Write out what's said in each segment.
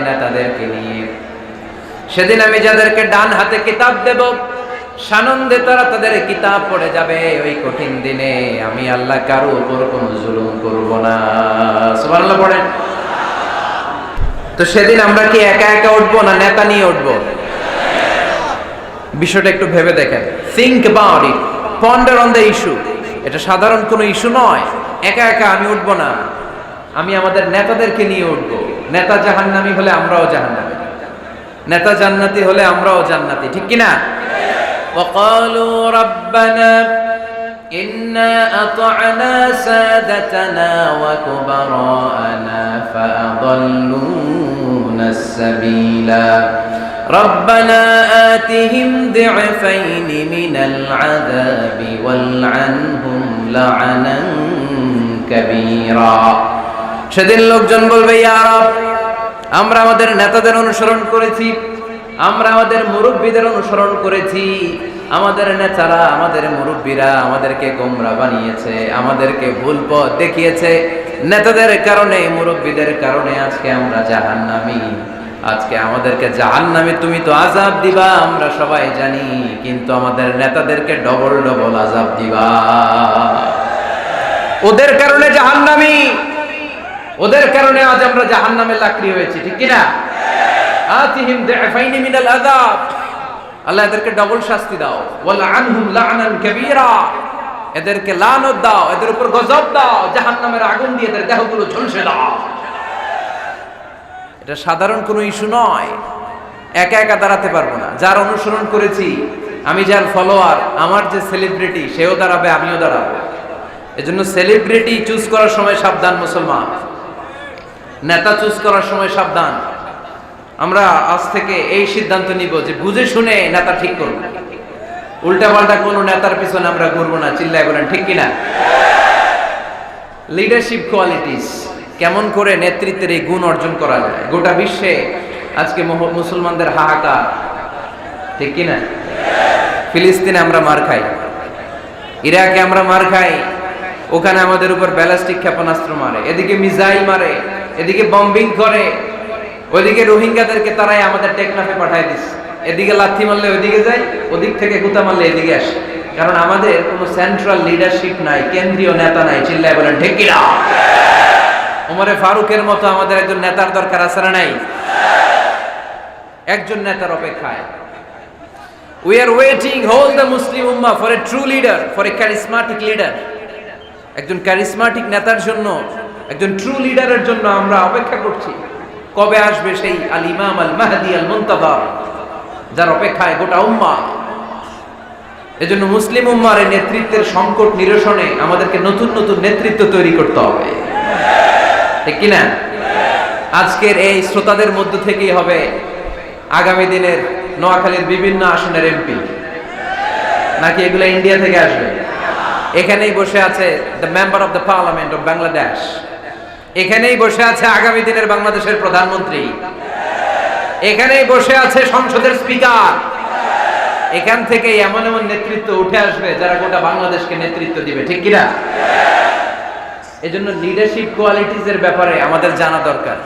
নেতাদেরকে নিয়ে। সেদিন আমি যাদেরকে ডান হাতে কিতাব দেব, সানন্দে তারা তাদের কিতাব পড়ে যাবে। ওই কঠিন দিনে আমি আল্লাহ কারো উপর কোনো জুলুম করব না। সুবহানাল্লাহ পড়েন। তো সেদিন আমরা কি একা একা উঠবো না নেতা নিয়ে উঠবো? বিষয়টা একটু ভেবে দেখেন। Think about it, ponder on the issue. এটা সাধারণ কোনো ইস্যু নয়। একা একা আমি উঠবো না, আমি আমাদের নেতাদেরকে নিয়ে উঠবো। নেতা জাহান্নামী হলে আমরাও জাহান্নামী, নেতা জান্নাতি হলে আমরাও জান্নাতি, ঠিক কিনা? وقالوا ربنا إنا أطعنا سادتنا وكبراءنا فأضلونا السبيلا ربنا آتهم ضعفين من العذاب والعنهم لعنا كبيرا। সেদিন লোকজন বলবে, ইয়া রব, আমরা আমাদের নেতাদের অনুসরণ করেছি, আমরা আমাদের মুরব্বীদের অনুসরণ করেছি, আমাদের নেতারা আমাদের মুরব্বীরা আমাদেরকে গোমরা বানিয়েছে, আমাদেরকে ভুল পথ দেখিয়েছে। নেতাদের কারণে মুরব্বীদের কারণে আজকে আমরা জাহান্নামী। আজকে আমাদেরকে জাহান্নামী তুমি তো আযাব দিবা আমরা সবাই জানি, কিন্তু আমাদের নেতাদেরকে ডবল ডবল আযাব দিবা। ওদের কারণে জাহান্নামী, ওদের কারণে আজ আমরা জাহান্নামের লাকড়ি হয়েছি, ঠিক কিনা? আতিহিম দি'ফাইনি মিনাল আযাব, আল্লাহ এদেরকে ডবল শাস্তি দাও। ওয়াল আনহুম লা'নান কাবীরা, এদেরকে লানত দাও, এদের উপর গজব দাও, জাহান্নামের আগুন দিয়ে এদের দেহগুলো ঝলসে দাও। এটা সাধারণ কোনো ইস্যু নয়। একা একা দাঁড়াতে পারবো না। যার অনুসরণ করেছি আমি, যার ফলোয়ার, আমার যে সেলিব্রিটি সেও দাঁড়াবে, আমিও দাঁড়াবো। এজন্য সেলিব্রিটি চুজ করার সময় সাবধান মুসলমান, নেতা চুজ করার সময় সাবধান। আমরা আজ থেকে এই সিদ্ধান্ত নিব যে বুঝে শুনে নেতা ঠিক করব, উল্টা পাল্টা কোনো নেতার পিছনে আমরা ঘুরবো না। চিল্লায় বলেন ঠিক কিনা? লিডারশিপ কোয়ালিটিস, কেমন করে নেতৃত্বের এই গুণ অর্জন করা যায়। গোটা বিশ্বে আজকে মুসলমানদের হাহাকার, ঠিক কিনা? ফিলিস্তিনে আমরা মার খাই, ইরাকে আমরা মার খাই, ওখানে আমাদের উপর ব্যালিস্টিক ক্ষেপণাস্ত্র মারে, এদিকে মিসাইল মারে, এদিকে বম্বিং করে, ওইদিকে রোহিঙ্গাদেরকে তারাই আমাদের টেকনাফে পাঠায় দিচ্ছে। এদিকে লাথি মারলে ওইদিকে যায়, ওদিক থেকে গুতা মারলে এদিকে আসে। কারণ আমাদের কোনো সেন্ট্রাল লিডারশিপ নাই, কেন্দ্রীয় নেতা নাই। চিল্লায় বলেন ঠিক কিনা? ওমরে ফারুকের মতো আমাদের একজন নেতার দরকার আছে না নাই? একজন নেতার অপেক্ষায়। We are waiting, whole the Muslim ummah, for a true leader, for a charismatic leader. একজন ক্যারিসমাটিক নেতার জন্য, একজন ট্রু লিডারের জন্য আমরা অপেক্ষা করছি। কবে আসবে সেই আল ইমাম আল মাহদি আল মুনতাযর, যার অপেক্ষায় গোটা উম্মাহ। এজন্য মুসলিম উম্মার এই নেতৃত্বের সংকট নিরসনে আমাদেরকে নতুন নতুন নেতৃত্ব তৈরি করতে হবে, ঠিক কিনা? আজকের এই শ্রোতাদের মধ্য থেকেই হবে আগামী দিনের নোয়াখালীর বিভিন্ন আসনের এমপি, নাকি এগুলো ইন্ডিয়া থেকে আসবে? এখানেই বসে আছে the member of the parliament of Bangladesh, এখানেই বসে আছে আগামী দিনের বাংলাদেশের প্রধানমন্ত্রী, এখানেই বসে আছে সংসদের স্পিকার। এখান থেকে এমন এমন নেতৃত্ব উঠে আসবে যারা গোটা বাংলাদেশকে নেতৃত্ব দিবে, ঠিক কিনা? এজন্য লিডারশিপ কোয়ালিটিস এর ব্যাপারে আমাদের জানা দরকার।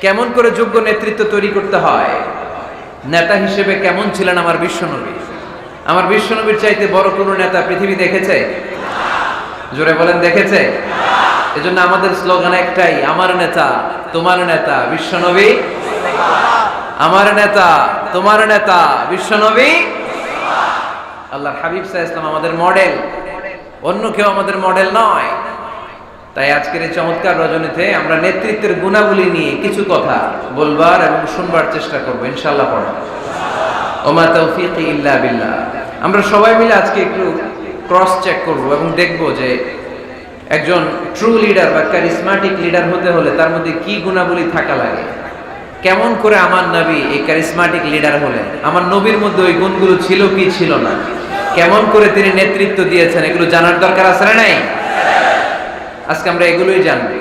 কেমন করে যোগ্য নেতৃত্ব তৈরি করতে হয়। নেতা হিসেবে কেমন ছিলেন আমার বিশ্বনবী? আমার বিশ্বনবীর চাইতে বড় কোন নেতা পৃথিবী দেখেছে? জোরে বলেন দেখেছে? এজন্য আমাদের স্লোগান একটাই, আমার নেতা তোমার নেতা বিশ্বনবী, আমার নেতা তোমার নেতা বিশ্বনবী। আল্লাহর হাবিব সাল্লাল্লাহু আলাইহি ওয়াসাল্লাম আমাদের মডেল, অন্য কেউ আমাদের মডেল নয়। তাই আজকের এই চমৎকার রজনীতে আমরা নেতৃত্বের গুণাবলী নিয়ে কিছু কথা বলবার এবং শুনবার চেষ্টা করব ইনশাআল্লাহ। পড়া ওমা তাওফীকি ইল্লা বিল্লাহ। আমরা সবাই মিলে আজকে একটু ক্রস চেক করব এবং দেখব যে একজন ট্রু লিডার বা ক্যারিসমাটিক লিডার হতে হলে তার মধ্যে কি গুণাবলী থাকা লাগে। কেমন করে আমার নবী এই ক্যারিসমাটিক লিডার হলেন, আমার নবীর মধ্যে ওই গুণগুলো ছিল কি ছিল না, কেমন করে তিনি নেতৃত্ব দিয়েছেন, এগুলো জানার দরকার আছে না নাই? আজকে আমরা এগুলোই জানবো,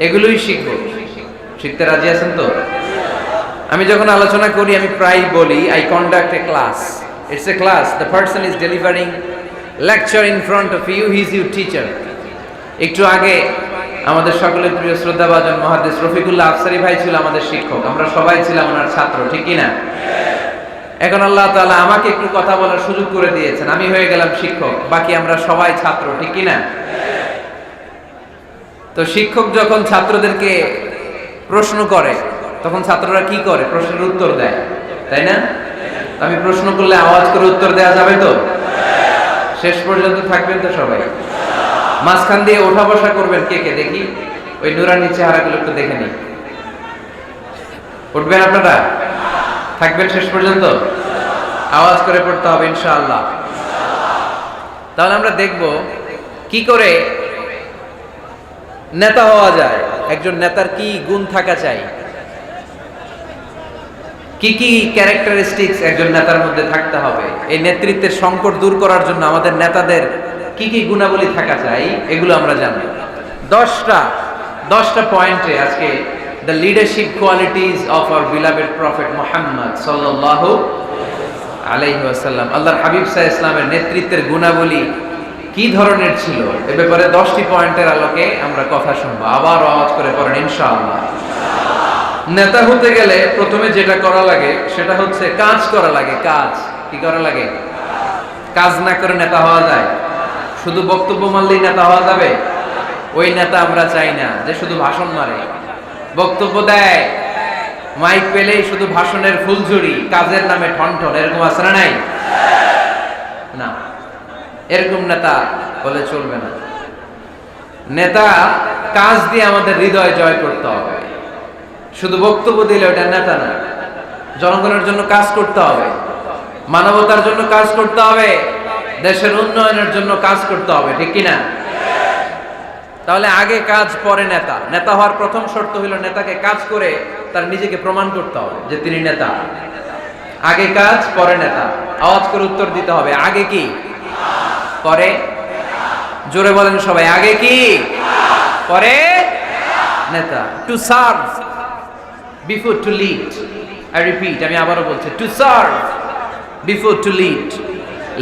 এগুলোই শিখবো। শিখতে রাজি আছেন তো? আমি যখন আলোচনা করি আমি প্রায় বলি, I conduct a class, it's a class, the person is delivering lecture in front of you, he is your teacher. একটু আগে আমাদের সকলের প্রিয় শ্রদ্ধাভাজন মুহাদ্দিস রফিকুল্লাহ আফসারী ভাই ছিল আমাদের শিক্ষক, আমরা সবাই ছিলাম ওনার ছাত্র, ঠিক কি না? এখন আল্লাহ তাআলা আমাকে একটু কথা বলার সুযোগ করে দিয়েছেন, আমি হয়ে গেলাম শিক্ষক, বাকি আমরা সবাই ছাত্র, ঠিক কি না? তো শিক্ষক যখন ছাত্রদেরকে প্রশ্ন করে তখন ছাত্ররা কি করে? প্রশ্নের উত্তর দেয়, তাই না? আমি প্রশ্ন করলে আওয়াজ করে উত্তর দেওয়া যাবে তো? শেষ পর্যন্ত থাকবেন তো সবাই? মাঝখান দিয়ে ওঠা বসা করবেন কে কে দেখি, ওই নুরানি চেহারাগুলো একটু দেখে নিই। উঠবেন আপনারা? থাকবেন শেষ পর্যন্ত? আওয়াজ করে পড়তে হবে ইনশাআল্লাহ। তাহলে আমরা দেখব কি করে নেতা হওয়া যায়, একজন নেতার কি গুণ থাকা চাই, কি কি ক্যারেক্টারিস্টিক্স একজন নেতার মধ্যে থাকতে হবে, এই নেতৃত্বের সংকট দূর করার জন্য আমাদের নেতাদের কি কি গুণাবলী থাকা চাই, এগুলো আমরা জানব। 10টা পয়েন্টে আজকে the leadership qualities of our beloved prophet Muhammad সাল্লাল্লাহু আলাইহি ওয়াসাল্লাম, আল্লাহর হাবিব সাল্লাল্লাহু আলাইহি ওয়াসাল্লামের নেতৃত্বের গুণাবলী কি ধরনের ছিল, এ ব্যাপারে 10টি পয়েন্টের আলোকে আমরা কথা শুনবো। আবার আওয়াজ করে পড়েন ইনশাআল্লাহ। নেতা হতে গেলে প্রথমে যেটা করা লাগে সেটা হচ্ছে কাজ করা লাগে। কাজ কি করা লাগে? কাজ না করে নেতা হওয়া যায়? শুধু বক্তব্য মারলেই নেতা হওয়া যাবে? ওই নেতা আমরা চাই না যে শুধু ভাষণ মারে, বক্তব্য দেয়, মাইক পেলেই শুধু ভাষণের ফুলঝুরি, কাজের নামে ঠনঠন, এরকম আছে না নাই? না, এরকম নেতা বলে চলবে না। নেতা কাজ দিয়ে আমাদের হৃদয় জয় করতে হবে। শুধু বক্তব্য দিলে ওটা নেতা না। জনগণের জন্য কাজ করতে হবে, মানবতার জন্য কাজ করতে হবে, দেশের উন্নয়নের জন্য কাজ করতে হবে, ঠিক কিনা? তাহলে আগে কাজ পরে নেতা। নেতা হওয়ার প্রথম শর্ত হলো নেতাকে কাজ করে তার নিজেকে প্রমাণ করতে হবে যে তিনি নেতা। আগে কাজ পরে নেতা। আওয়াজ করে উত্তর দিতে হবে, আগে কি পরে? জোরে বলেন সবাই, আগে কি পরে নেতা। To serve before to lead. I repeat, আমি আবারও বলছি, to serve before to lead.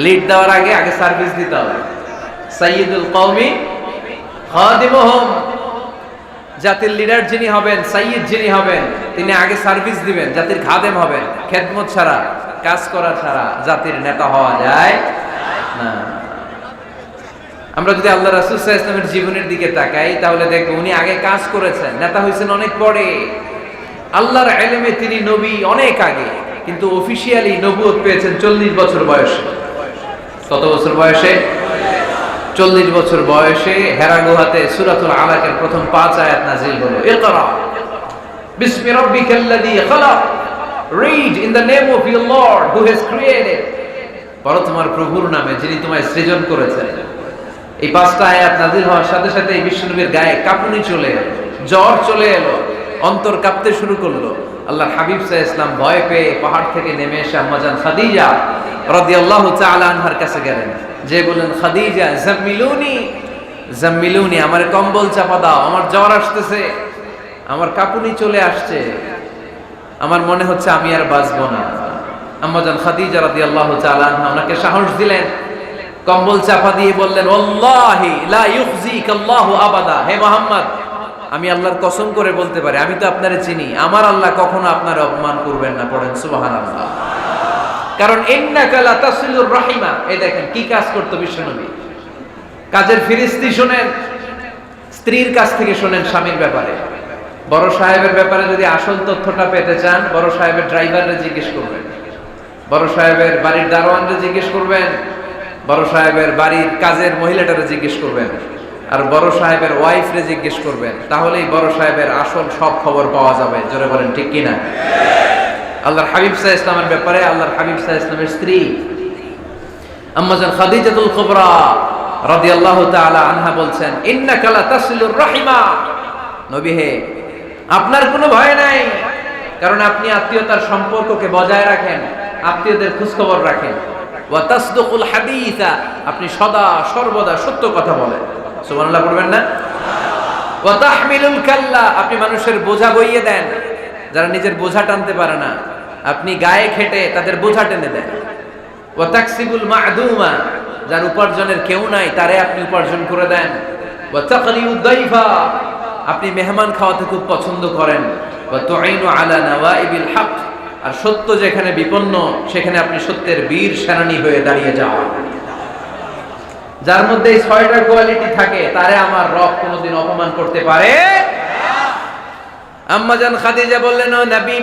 Lead দেওয়ার আগে আগে সার্ভিস দিতে হবে। সাইয়্যিদুল কওমি খাদিমুহুম, জাতির লিডার যিনি হবেন, সাইয়্যিদ যিনি হবেন, তিনি আগে সার্ভিস দিবেন, জাতির খাদেম হবেন। খেদমত ছাড়া, কাজ করা ছাড়া জাতির নেতা হওয়া যায় না। আমরা যদি আল্লাহ রাসূল সাল্লাল্লাহু আলাইহি ওয়াসাল্লামের জীবনের দিকে তাকাই তাহলে দেখব উনি আগে কাজ করেছেন, নেতা হয়েছেন অনেক পরে। আল্লাহর ইলমে তিনি নবী অনেক আগে, কিন্তু অফিশিয়ালি নবুয়ত পেয়েছেন 40 বছর বয়সে। কত বছর বয়সে? 40 বছর বয়সে হেরা গুহাতে সূরাতুল আলাকের প্রথম 5 আয়াত নাযিল হলো। ইকরা বিসমি রাব্বিকাল্লাযী খালাক, read in the name of your lord who has created. পড়ো তোমার প্রভুর নামে যিনি তোমায় সৃজন করেছেন। এই 5টা আয়াত নাযিল হওয়ার সাথে সাথে এই বিশ্বনবীর গায়ে কাঁপুনি চলে এলো, জ্বর চলে এলো, অন্তর কাঁপতে শুরু করলো। আল্লাহর হাবিব সাল্লাল্লাহু আলাইহি ওয়াসাল্লাম ভয় পেয়ে পাহাড় থেকে নেমে এসে আম্মা জান খাদিজা রাদিয়াল্লাহু তাআলা আনহার কাছে গেলেন, যে বলেন, খাদিজা জাম্মিলুনি জাম্মিলুনি, আমার কম্বল চাপা দাও, আমার জ্বর আসতেছে, আমার কাঁপুনি চলে আসছে, আমার মনে হচ্ছে আমি আর বাঁচবো না। আম্মা জান খাদিজা রাদিয়াল্লাহু তাআলা আনহা ওনাকে সাহস দিলেন, কম্বল চাপা দিয়ে বললেন, ওয়াল্লাহি লা ইউখজিকাল্লাহু আবাদা, হে মুহাম্মদ, আমি আল্লাহর কসম করে বলতে পারি, আমি তো আপনারে চিনি, আমার আল্লাহ কখনো আপনার অপমান করবেন না। পড়েন সুবহানাল্লাহ। কারণ ইন্নাকা লা তাসিলুর রাহিমা। এই দেখেন কি কাজ করতে বিশ্বনবী। কাজের ফিরিস্তি শোনেন, স্ত্রীর কাছ থেকে শোনেন স্বামীর ব্যাপারে। বড় সাহেবের ব্যাপারে যদি আসল তথ্যটা পেতে চান, বড় সাহেবের ড্রাইভাররে জিজ্ঞেস করবেন, বড় সাহেবের বাড়ির দারোয়ানরে জিজ্ঞেস করবেন, বড় সাহেবের বাড়ির কাজের মহিলাটারে জিজ্ঞেস করবেন, আর বড় সাহেবের ওয়াইফরে জিজ্ঞেস করবেন। তাহলেই বড় সাহেবের আসল সব খবর পাওয়া যাবে। জোরে বলেন ঠিক কিনা? আল্লাহর হাবিব সাল্লাল্লাহু আলাইহি ওয়াসাল্লামের ব্যাপারে আল্লাহর হাবিব সাল্লাল্লাহু আলাইহি ওয়াসাল্লামের স্ত্রী আম্মা জান খাদিজাতুল কুবরা রাদিয়াল্লাহু তাআলা আনহা বলছেন, ইন্নাকা লা তাসিলুর রাহিমা, নবী হে, আপনার কোনো ভয় নাই, কারণ আপনি আত্মীয়তার সম্পর্ককে বজায় রাখেন, আত্মীয়দের খোঁজ খবর রাখেন। ওয়া তাসদুকুল হাদিসা, আপনি সদা সর্বদা সত্য কথা বলেন। সুবহানাল্লাহ পড়বেন না? ওয়া তাহমিলুল কাল্লা, আপনি মানুষের বোঝা বইয়ে দেন, যারা নিজের বোঝা টানতে পারে না, আপনি গায়ে খেটে তাদের বোঝা টেনে দেন। ওয়া তাকসিবুল মা'দুমা, যার উপার্জনের কেউ নাই তারে আপনি উপার্জন করে দেন। ওয়া তাকরিউদ দাইফা, আপনি মেহমান খাওয়াতে খুব পছন্দ করেন, ওয়া তুঈনু আলা নাওয়াইবিল হক, আর সত্য যেখানে বিপন্ন সেখানে আপনি সত্যের বীর সেনানী হয়ে দাঁড়িয়ে যান। যার মধ্যে এই 6টা কোয়ালিটি থাকে তারে আমার রব কোনোদিন অপমান করতে পারে না। আম্মা জান খাদিজা বললেন, ও নবী,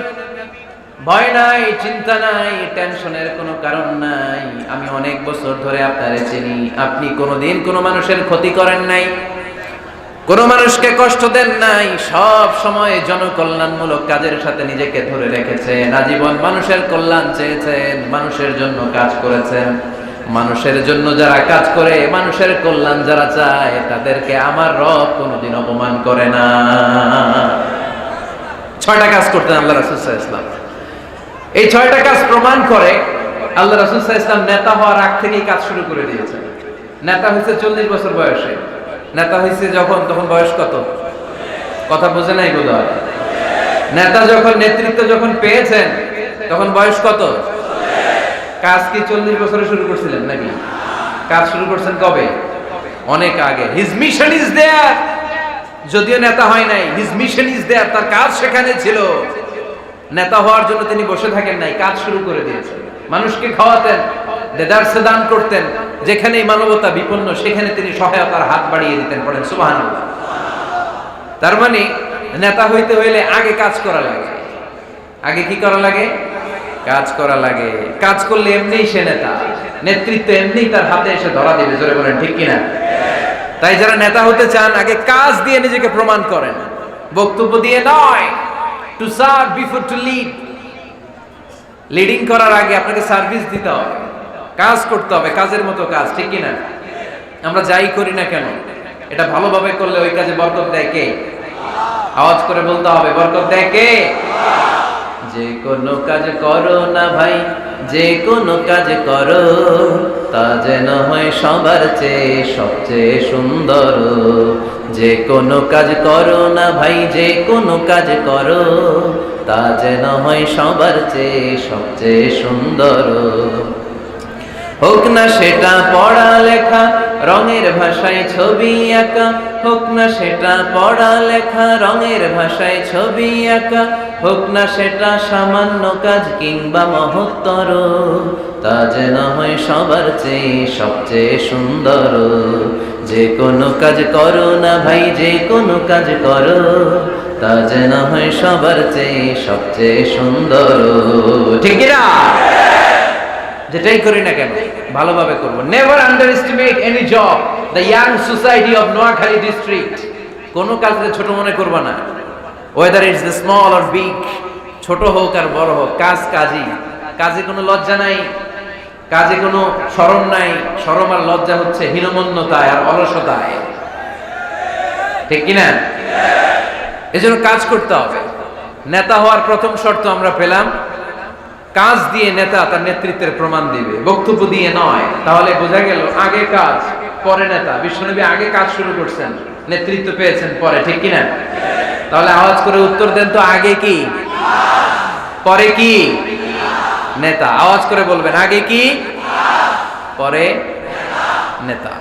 ভয় নাই, চিন্তা নাই, টেনশনের কোনো কারণ নাই, আমি অনেক বছর ধরে আপনারে চিনি, আপনি কোনোদিন কোনো মানুষের ক্ষতি করেন নাই, কোন মানুষকে কষ্ট দেন নাই, সব সময় জনকল্যাণমূলক কাজের সাথে নিজেকে ধরে রেখেছেন, আজীবন মানুষের কল্যাণ চেয়েছেন, মানুষের জন্য কাজ করেছেন। মানুষের জন্য যারা কাজ করে, মানুষের কল্যাণ যারা চায়, তাদেরকে আমার রব কোনোদিন অপমান করে না। 6টা কাজ করতেন আল্লাহ রাসূল সাল্লাল্লাহু আলাইহি ওয়াসাল্লাম। এই 6টা কাজ প্রমাণ করে আল্লাহ রাসূল সাল্লাল্লাহু আলাইহি ওয়াসাল্লাম নেতা হওয়ার আগ থেকেই কাজ শুরু করে দিয়েছেন। নেতা হয়েছে 40 বছর বয়সে। নেতা হয়েছে যখন, তখন বয়স কত? কথা বোঝে নাই বোধহয়। নেতা যখন, নেতৃত্ব যখন পেয়েছেন তখন বয়স কত? কাজ কি 40 বছরে শুরু করছিলেন নাকি? কাজ শুরু করছেন কবে? অনেক আগে। His mission is there. যদিও নেতা হয় নাই, হিজ মিশন ইজ দেয়ার, তার কাজ সেখানে ছিল। নেতা হওয়ার জন্য তিনি বসে থাকেন নাই, কাজ শুরু করে দিয়েছেন। মানুষকে খাওয়াতেন, দেদারসে দান করতেন, যেখানেই মানবতা বিপন্ন সেখানে তিনি সহায়তার হাত বাড়িয়ে দিতেন। পড়েন সুবহানাল্লাহ। তার মানে নেতা হইতে হইলে আগে কাজ করা লাগে। আগে কি করা লাগে? কাজ করা লাগে। কাজ করলে এমনিই সে নেতা, নেতৃত্ব এমনিই তার হাতে এসে ধরা দিবে। জোরে বলেন ঠিক কিনা? তাই যারা নেতা হতে চান, আগে কাজ দিয়ে নিজেকে প্রমাণ করেন, বক্তব্য দিয়ে নয়। To serve before to lead. Leading করার আগে আপনাকে সার্ভিস দিতে হবে, কাজ করতে হবে, কাজের মতো কাজ, ঠিক কিনা? আমরা যাই করি না কেন, এটা ভালোভাবে করলে ওই কাজে বরকত দেয় কে? আওয়াজ করে বলতে হবে, বরকত দেয় কে? যে কোনো কাজ করো না ভাই, যে কোনো কাজ করো, তা যেন হয় সবার চেয়ে সবচেয়ে সুন্দর। যে কোনো কাজ করো না ভাই, যে কোনো কাজ করো, তা যেন হয় সবার চেয়ে সবচেয়ে সুন্দর। হোক না সেটা পড়া লেখা, রঙের ভাষায় ছবি আঁকা, হোক না সেটা পড়া লেখা, রঙের ভাষায় ছবি আঁকা, হোক না সেটা সামান্য কাজ কিংবা মহত্তর, তা যেন হয় সবার চেয়ে সবচেয়ে সুন্দর। যে কোনো কাজ করো না ভাই, যে কোনো কাজ করো, তা যেন হয় সবার চেয়ে সবচেয়ে সুন্দর। ঠিক না? যেটাই করি না কেন ভালোভাবে করব। Never underestimate any job. The young society of Noakhali district. কোন কাজকে ছোট মনে করবা না, whether it's the small or big. ছোট হোক আর বড় হোক, কাজ কাজই। কাজে কোনো লজ্জা নাই, কাজে কোনো শরম নাই। শরম আর লজ্জা হচ্ছে হীনমন্যতায় আর অলসতায়, ঠিক কিনা? এজন্য কাজ করতে হবে। নেতা হওয়ার প্রথম শর্ত আমরা পেলাম, কাজ দিয়ে নেতা তার নেতৃত্বের প্রমাণ দিবে, বক্তব্য দিয়ে নয়। তাহলে বোঝা গেল আগে কাজ পরে নেতা। বিশ্বনবী আগে কাজ শুরু করছেন, নেতৃত্ব পেয়েছেন পরে, ঠিক কিনা? তাহলে আওয়াজ করে উত্তর দেন তো, আগে কি পরে কি? নেতা। আওয়াজ করে বলবেন, আগে কি পরে নেতা।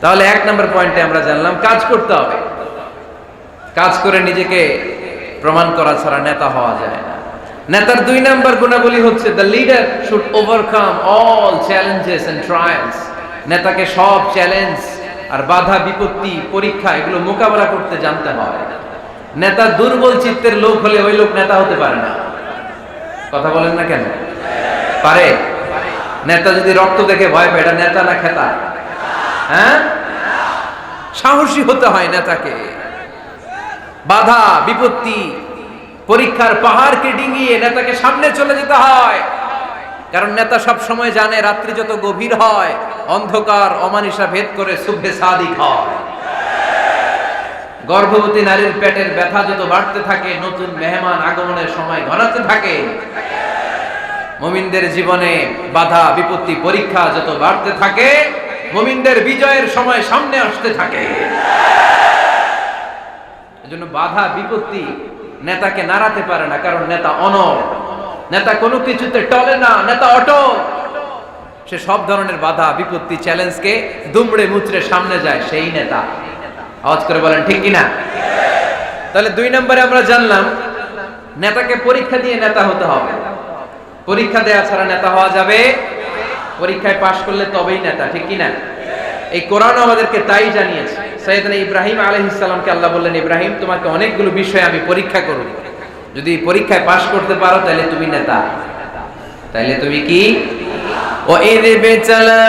তাহলে 1 নম্বর পয়েন্টে আমরা জানলাম কাজ করতে হবে। কাজ করে নিজেকে প্রমাণ করা ছাড়া নেতা হওয়া যায় না। নেতার 2 নম্বর গুণাবলী হচ্ছে the leader should overcome all challenges and trials. নেতাকে সব চ্যালেঞ্জ আর বাধা বিপত্তি পরীক্ষা এগুলো মোকাবেলা করতে জানতে হয়। নেতা দুর্বল চিত্তের লোক হলে ওই লোক নেতা হতে পারে না। কথা বলেন না কেন? পারে? নেতা যদি রক্ত দেখে ভয় পায়, এটা নেতা না খেতা? হ্যাঁ, সাহসী হতে হয় নেতাকে। বাধা বিপত্তি পরীক্ষার পাহাড়কে ডিঙিয়ে নেতাকে সামনে চলে যেতে হয়। কারণ নেতা সব সময় জানে রাত্রি যত গভীর হয়, অন্ধকার অমানিসা ভেদ করে সুবহে সাদিক হয়। গর্ভবতী নারীর পেটের ব্যথা যত বাড়তে থাকে, নতুন মেহমান আগমনের সময় ঘনাতে থাকে। মুমিনদের জীবনে বাধা বিপত্তি পরীক্ষা যত বাড়তে থাকে, মুমিনদের বিজয়ের সময় সামনে আসতে থাকে। এজন্য বাধা বিপত্তি নেতাকে নাড়াতে পারে না, কারণ নেতা অনড়। নেতা কোনো কিছুতে টলে না, নেতা অটল। সে সব ধরনের বাধা বিপত্তি চ্যালেঞ্জকে দুমড়ে মুচড়ে সামনে যায়, সেই নেতা। আওয়াজ করে বলেন ঠিক কিনা? তাহলে 2 নম্বরে আমরা জানলাম নেতাকে পরীক্ষা দিয়ে নেতা হতে হবে। পরীক্ষা দেওয়া ছাড়া নেতা হওয়া যাবে? পরীক্ষায় পাশ করলে তবেই নেতা, ঠিক কিনা? এই কোরআন আমাদেরকে তাই জানিয়েছে। সাইয়েদনা ইব্রাহিম আলাইহিস সালামকে আল্লাহ বললেন, ইব্রাহিম তোমাকে অনেকগুলো বিষয়ে আমি পরীক্ষা করব, যদি পরীক্ষায় পাশ করতে পারো তাহলে তুমি নেতা। তাহলে তুমি কি? ওয়াইদ বিতালা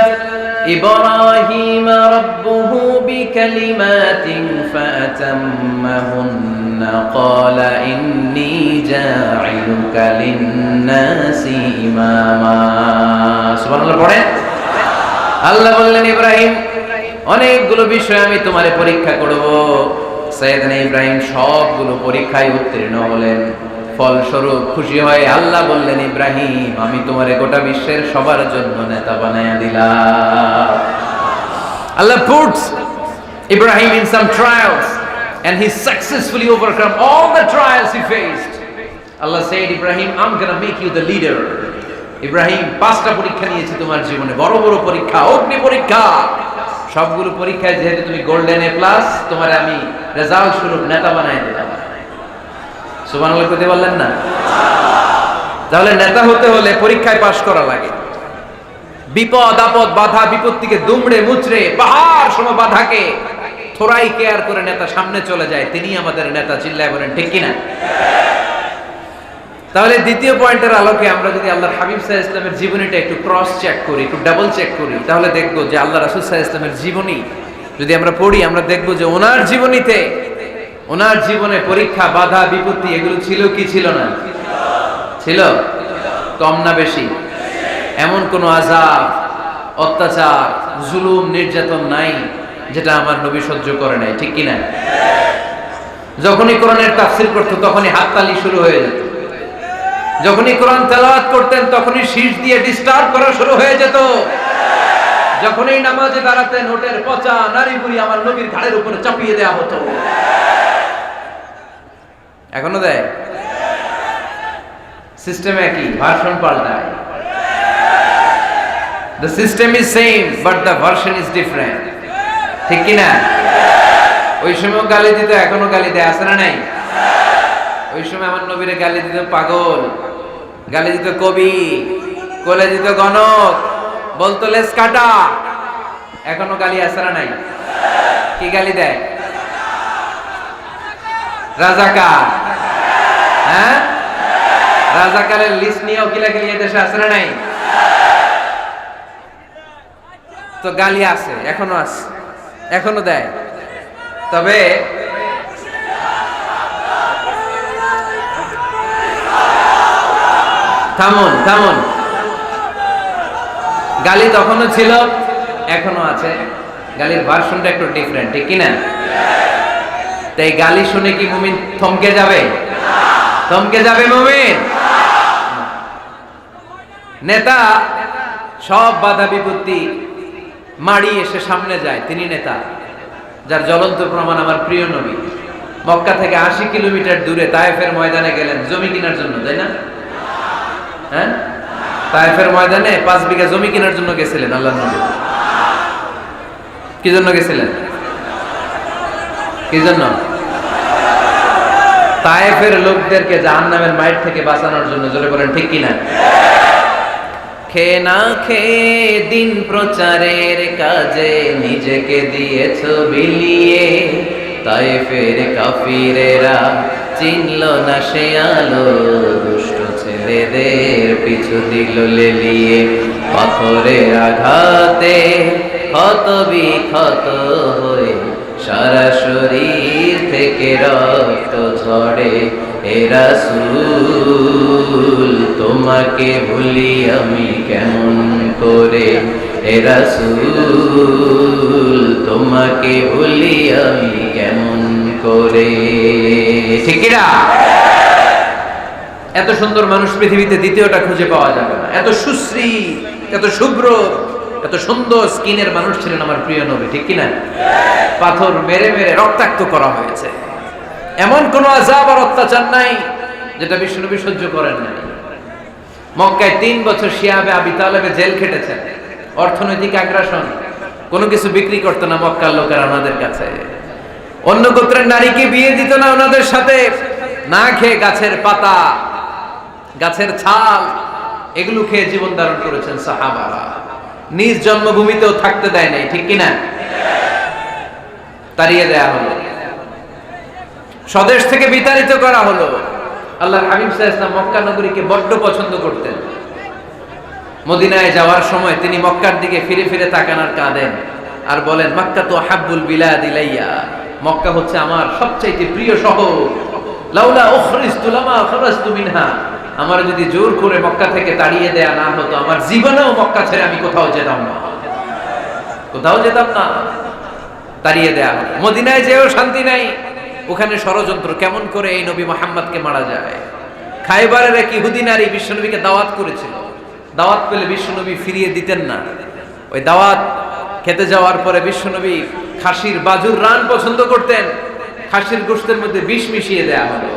ইব্রাহিম রাব্বুহু বিকালিমাতিন ফাতাম্মাহুন্না ক্বালা ইন্নী জাঈলুকা লিন-নাসি ইমামা। সুবহানাল্লাহ পড়েন। আল্লাহ বললেন, ইব্রাহিম অনেকগুলো বিষয় আমি তোমারে পরীক্ষা করব। সাইয়েদনা ইব্রাহিম সবগুলো পরীক্ষায় উত্তীর্ণ হলেন। ফলস্বরূপ খুশি হয়ে আল্লাহ বললেন, ইব্রাহিম আমি তোমারে গোটা বিশ্বের সবার জন্য নেতা বানায়া দিলাম। আল্লাহ puts Ibrahim in some trials and he successfully overcome all the trials he faced. Allah said, Ibrahim, I'm gonna make you the leader. Ibrahim 5টা পরীক্ষা নিয়েছি তোমার জীবনে, বড় বড় পরীক্ষা, অগ্নি পরীক্ষা। সবগুলো পরীক্ষায় যেহেতু তুমি গোল্ডেন এ প্লাস, তোমারে আমি রেজাল্ট স্বরূপ নেতা বানাই দিলাম। সুবহানাল্লাহ কইতে বললেন না? তাহলে নেতা হতে হলে পরীক্ষায় পাশ করা লাগে। বিপদ আপদ বাধা বিপত্তিকে দুমড়ে মুচড়ে পাহাড় সম বাধাকে থোড়াই কেয়ার করে নেতা সামনে চলে যায়, তিনি আমাদের নেতা। চিল্লায় বলেন ঠিক কিনা? তাহলে দ্বিতীয় পয়েন্টের আলোকে আমরা যদি আল্লাহর হাবিব সাল্লাল্লাহু আলাইহি ওয়াসাল্লামের জীবনীটা একটু ক্রস চেক করি, একটু ডাবল চেক করি, তাহলে দেখব যে আল্লাহ রাসূল সাল্লাল্লাহু আলাইহি ওয়াসাল্লামের জীবনী যদি আমরা পড়ি, আমরা দেখব যে ওনার জীবনীতে, ওনার জীবনে পরীক্ষা বাধা বিপত্তি এগুলো ছিল কি ছিল না? ছিল। কম না বেশি? এমন কোন আযাব অত্যাচার জুলুম নির্যাতন নাই যেটা আমার নবী সহ্য করে নাই, ঠিক কিনা? যখনই কোরআনের তাফসীর করত তখনই হাততালি শুরু হয়ে যেত, যখনই কোরআন তেলাওয়াত করতেন তখনই শীষ দিয়ে ডিস্টার্ব করা শুরু হয়ে যেত, যখনই নামাজে দাঁড়াতেন ওটের পচা নারী বুড়ি আমার নবীর ঘাড়ের উপরে চাপিয়ে দেওয়া হতো। এখনো দেয়? সিস্টেম একই, ভার্সন পাল্টায়। The system is same but the version is different, ঠিক কি না? ওই সময় গালি দিত, এখনো গালি দেয়, আছে না নাই? ওই সময় আমার নবীরে গালি দিত পাগল, গালি দিত কবি, কোলে দিত গণক, বলতো লেস কাটা। এখনো গালি আছে না নাই? কি গালি দেয়? রাজাকার। হ্যাঁ, রাজাকারের লিস্ট নিয়েও কিলাকিলি দেশে আছে না নাই? তো গালি আছে, এখনো আছে, এখনো দেয়। তবে থামুন থামুন, গালি তখনও ছিল, এখনো আছে, গালির ভার্সনটা একটু ডিফারেন্ট, ঠিক কিনা? তাই গালি শুনে কি মুমিন থমকে যাবে? থমকে যাবে মুমিন? নেতা সব বাধা বিপত্তি মাড়ি এসে সামনে যায়, তিনি নেতা। যার জ্বলন্ত প্রমাণ আমার প্রিয় নবী মক্কা থেকে 80 কিলোমিটার দূরে তায়েফের ময়দানে গেলেন জমি কেনার জন্য, তাই না? হ্যাঁ, তায়েফের ময়দানে 5 বিঘা জমি কেনার জন্য গেছিলেন আল্লাহর নবী। কি জন্য গেছিলেন? কি জন্য? তায়েফের লোকদেরকে জাহান্নামের মাইর থেকে বাঁচানোর জন্য। জোরে বলেন ঠিক কিনা? খেয়ে না খেয়ে দিন প্রচারের কাজে নিজেকে দিয়েছ বিলিয়ে, তায়েফের কাফিরেরা চিনল না সে আলো, দুষ্ট ছেলেদের পিছু দিল লেলিয়ে, পাথরের আঘাতে ক্ষত বিক্ষত হয়ে সারা শরীর থেকে রক্ত ঝরে। হে রাসূল তোমাকে ভুলি আমি কেমন করে, হে রাসূল তোমাকে ভুলি আমি কেমন করে, ঠিক কি না? এত সুন্দর মানুষ পৃথিবীতে দ্বিতীয়টা খুঁজে পাওয়া যাবে না। এত সুশ্রী, এত শুভ্র, এত সুন্দর স্কিনের মানুষ ছিলেন আমার প্রিয় নবী, ঠিক কিনা? পাথর মেরে মেরে রক্তাক্ত করা হয়েছে, এমন কোন আযাব আর অত্যাচার নাই যেটা বিশ্বনবী সহ্য করেন নাই। মক্কায় 3 বছর শিয়াবে আবি তালেবে জেল খেটেছেন, অর্থনৈতিক আগ্রাসন, কোনো কিছু বিক্রি করতো না মক্কার লোকেরা ওনাদের কাছে। অন্য গোত্রের নারীকে বিয়ে দিত না ওনাদের সাথে, না খেয়ে গাছের পাতা, গাছের ছাল এগুলো খেয়ে জীবন ধারণ করেছেন সাহাবারা। নিজ জন্মভূমিতেও থাকতে দেয় নাই, ঠিক কিনা? তাড়িয়ে দেয়া হলো, স্বদেশ থেকে বিতাড়িত করা হলো। আল্লাহর হাবিব সাল্লাল্লাহু আলাইহি ওয়াসাল্লাম মক্কা নগরীকে বড্ড পছন্দ করতেন। মদিনায় যাওয়ার সময় তিনি মক্কার দিকে ফিরে ফিরে তাকান আর কাঁদেন আর বলেন, মক্কা তো হাব্বুল বিলাদ ইলাইয়া, মক্কা হচ্ছে আমার সবচাইতে প্রিয় শহর। লাউলা উখরিজতু লামা খারাজতু মিনহা, আমার যদি জোর করে মক্কা থেকে তাড়িয়ে দেয়া না হতো, আমার জীবনেও মক্কা ছেড়ে আমি কোথাও যেতাম না, কোথাও যেতাম না। তাড়িয়ে দেয়া হলো। মদিনায় যেও শান্তি নাই, ওখানে ষড়যন্ত্র কেমন করে এই নবী মুহাম্মদকে মারা যায়। খায়বারের এক ইহুদি নারী বিশ্বনবীকে দাওয়াত করেছিল, দাওয়াত পেলে বিশ্বনবী ফিরিয়ে দিতেন না। ওই দাওয়াত খেতে যাওয়ার পরে বিশ্বনবী খাসির বাজুর রান পছন্দ করতেন, খাসির গোশতের মধ্যে বিষ মিশিয়ে দেয়া হলো।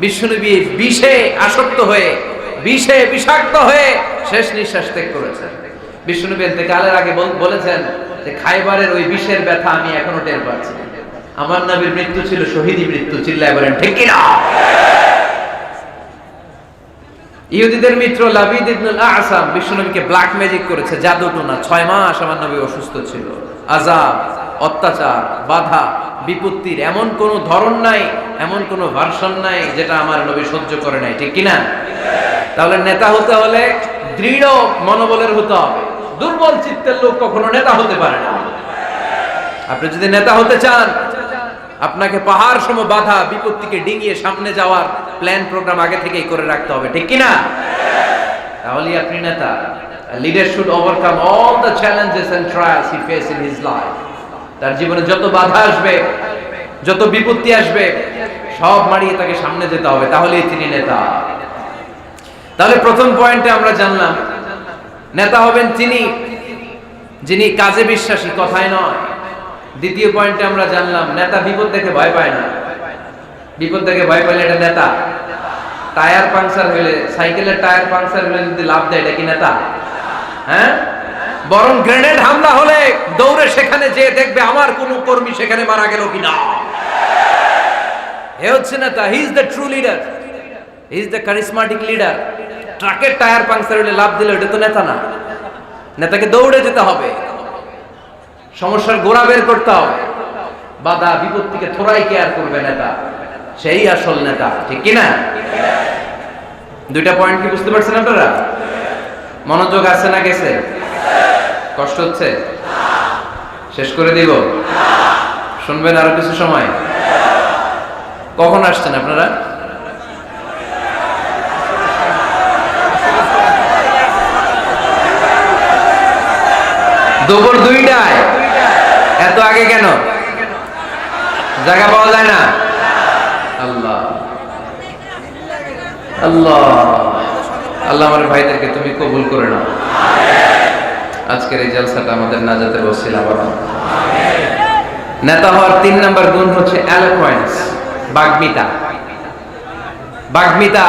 বিশ্বনবী বিষে আসক্ত হয়ে, বিষে বিষাক্ত হয়ে শেষ নিঃশ্বাস ত্যাগ করেছেন। বিশ্বনবী ইন্তেকালের আগে বলেছেন যে খায়বারের ওই বিষের ব্যথা আমি এখনো টের পাচ্ছি। আমার নবীর মৃত্যু ছিল শহীদি মৃত্যু, চিল্লায় বলেন ঠিক কি না? ইহুদিদের মিত্র লাবিদ ইবনুল আসাম বিশ্বনবীকে ব্ল্যাক ম্যাজিক করেছে, জাদু টোনা। 6 মাস আমার নবী অসুস্থ ছিল। আযাব, অত্যাচার, বাধা, বিপত্তির এমন কোন ধরন নাই, এমন কোন ভার্সন নাই যেটা আমার নবী সহ্য করে নাই, ঠিক কি না? তাহলে নেতা হতে হলে দৃঢ় মনোবলের হতে হবে। দুর্বল চিত্তের লোক কখনো নেতা হতে পারে না। আপনি যদি নেতা হতে চান, আপনাকে পাহাড় সম বাধা বিপত্তিকে ডিঙিয়ে সামনে যাওয়ার প্ল্যান প্রোগ্রাম আগে থেকেই করে রাখতে হবে, ঠিক কি না? তাহলে আপনি নেতা। Leader should overcome all the challenges and trials he face in his life. তার জীবনে যত বাধা আসবে, যত বিপত্তি আসবে, সব মারিয়ে তাকে সামনে যেতে হবে, তাহলেই তিনি নেতা। তাহলে প্রথম পয়েন্টে আমরা জানলাম নেতা হবেন তিনি যিনি কাজে বিশ্বাসী, কথায় নয়। দ্বিতীয় পয়েন্টে আমরা জানলাম নেতা বিপদ দেখে ভয় পায় না। বিপদ দেখে ভয় পাইলে এটা নেতা। টায়ার পাংচার হলে, সাইকেলের টায়ার পাংচার হলে যদি লাভ দেয়, এটা কি নেতা? হ্যাঁ, বরং গ্রেনেড হামলা হলে দৌড়ে সেখানে যে দেখবে আমার কোন কর্মী সেখানে মারা গেল কিনা। এ হচ্ছে নেতা। He is the true leader, he is the charismatic leader. ট্রাকের টায়ার পাংচার হলে লাভ দিলে এটা তো নেতা না। নেতাকে দৌড়ে যেতে হবে, সমস্যার গোড়া বের করতে হবে, বাধা বিপত্তিকে থোড়াই কেয়ার করবে নেতা, সেই আসল নেতা, ঠিক কিনা? দুইটা পয়েন্ট কি বুঝতে পারছেন আপনারা? মনোযোগ আছে না গেছে? কষ্ট হচ্ছে? শেষ করে দিব? শুনবেন আরো কিছু সময়? কখন আসছেন আপনারা? দুপুর 2টায়। এত আগে কেন? জায়গা পাওয়া যায় না? আল্লাহ আল্লাহ আল্লাহ আমার ভাইদেরকে তুমি কবুল করে নাও। আজকের এই জলসাটা আমাদের নাজাতের ওসিলা বানাও। নেতা হওয়ার 3 নাম্বার গুণ হচ্ছে এলোকোয়েন্স, বাগ্মিতা। বাগ্মিতা,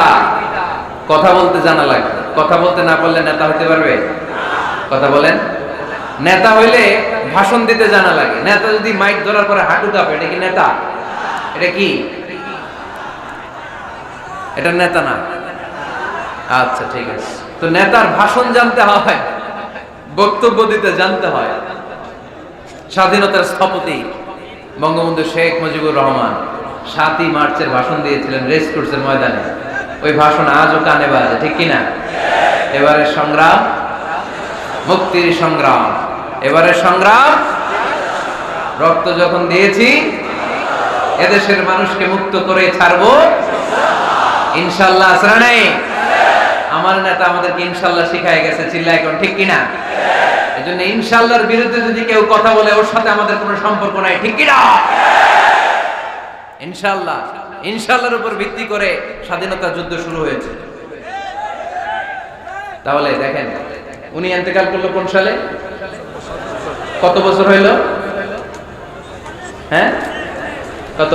কথা বলতে জানা লাগে। কথা বলতে না পারলে নেতা হতে পারবে? কথা বলেন। নেতা হইলে ভাষণ দিতে জানা লাগে। নেতা যদি মাইক ধরার পরে হাঁটু কাঁপে, এটা কি নেতা? এটা কি? এটা নেতা না। আচ্ছা ঠিক আছে। তো নেতার ভাষণ জানতে হয়, বক্তব্য দিতে জানতে হয়। স্বাধীনতার স্থপতি বঙ্গবন্ধু শেখ মুজিবুর রহমান 7ই মার্চের ভাষণ দিয়েছিলেন রেস কোর্সের ময়দানে। ওই ভাষণ আজও কানে বাজে, ঠিক কিনা? এবারে সংগ্রাম, মুক্তির সংগ্রাম, এবারে সংগ্রাম, রক্ত যখন দিয়েছি এদেশের মানুষকে মুক্ত করে ছাড়বো ইনশাআল্লাহ। আসরা নাই? আমার নেতা আমাদেরকে ইনশাআল্লাহ শিখায় গেছে, চিল্লায় এখন, ঠিক কিনা? এজন্য ইনশাআল্লাহর বিরুদ্ধে যদি কেউ কথা বলে ওর সাথে আমাদের কোনো সম্পর্ক নাই, ঠিক কিনা? ইনশাআল্লাহ, ইনশাআল্লাহর উপর ভিত্তি করে স্বাধীনতা যুদ্ধ শুরু হয়েছে। তাহলে দেখেন উনি ইন্তেকাল করলো কোন সালে? কত বছর হইল? হ্যাঁ, কত?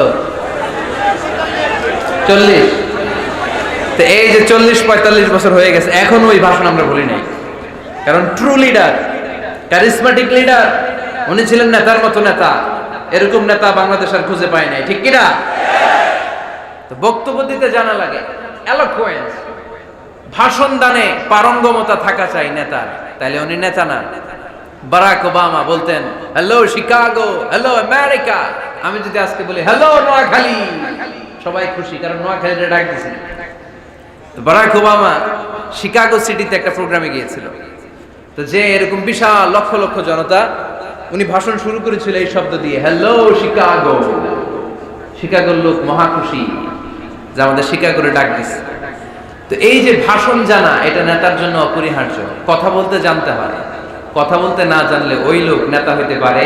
40। তো এই যে 40-45 বছর হয়ে গেছে, এখন ওই ভাষণ আমরা বলি নাই। কারণ ট্রু লিডার, ক্যারিজমাটিক লিডার, উনি ছিলেন নেতার মতো নেতা। এরকম নেতা বাংলাদেশ আর খুঁজে পায় নাই, ঠিক কিনা? তো বক্তব্য দিতে জানা লাগে, এলোকুয়েন্স, ভাষণ দানে পারঙ্গমতা থাকা চাই নেতার, তাইলে উনি নেতা না। বারাক ওবামা বলতেন হ্যালো শিকাগো, হ্যালো আমেরিকা। আমি যদি আজকে বলি হ্যালো নোয়াখালী, সবাই খুশি, কারণ নোয়াখালীতে ডাক দিয়েছে। তো বারাক ওবামা শিকাগো সিটিতে একটা প্রোগ্রামে গিয়েছিল, তো যে এরকম বিশাল লক্ষ লক্ষ জনতা, উনি ভাষণ শুরু করেছিল এই শব্দ দিয়ে, হ্যালো শিকাগো। শিকাগোর লোক মহা খুশি যে আমাদের শিকাগোরে ডাক দিচ্ছে। তো এই যে ভাষণ জানা, এটা নেতার জন্য অপরিহার্য। কথা বলতে জানতে হয়, কথা বলতে না জানলে ওই লোক নেতা হইতে পারে।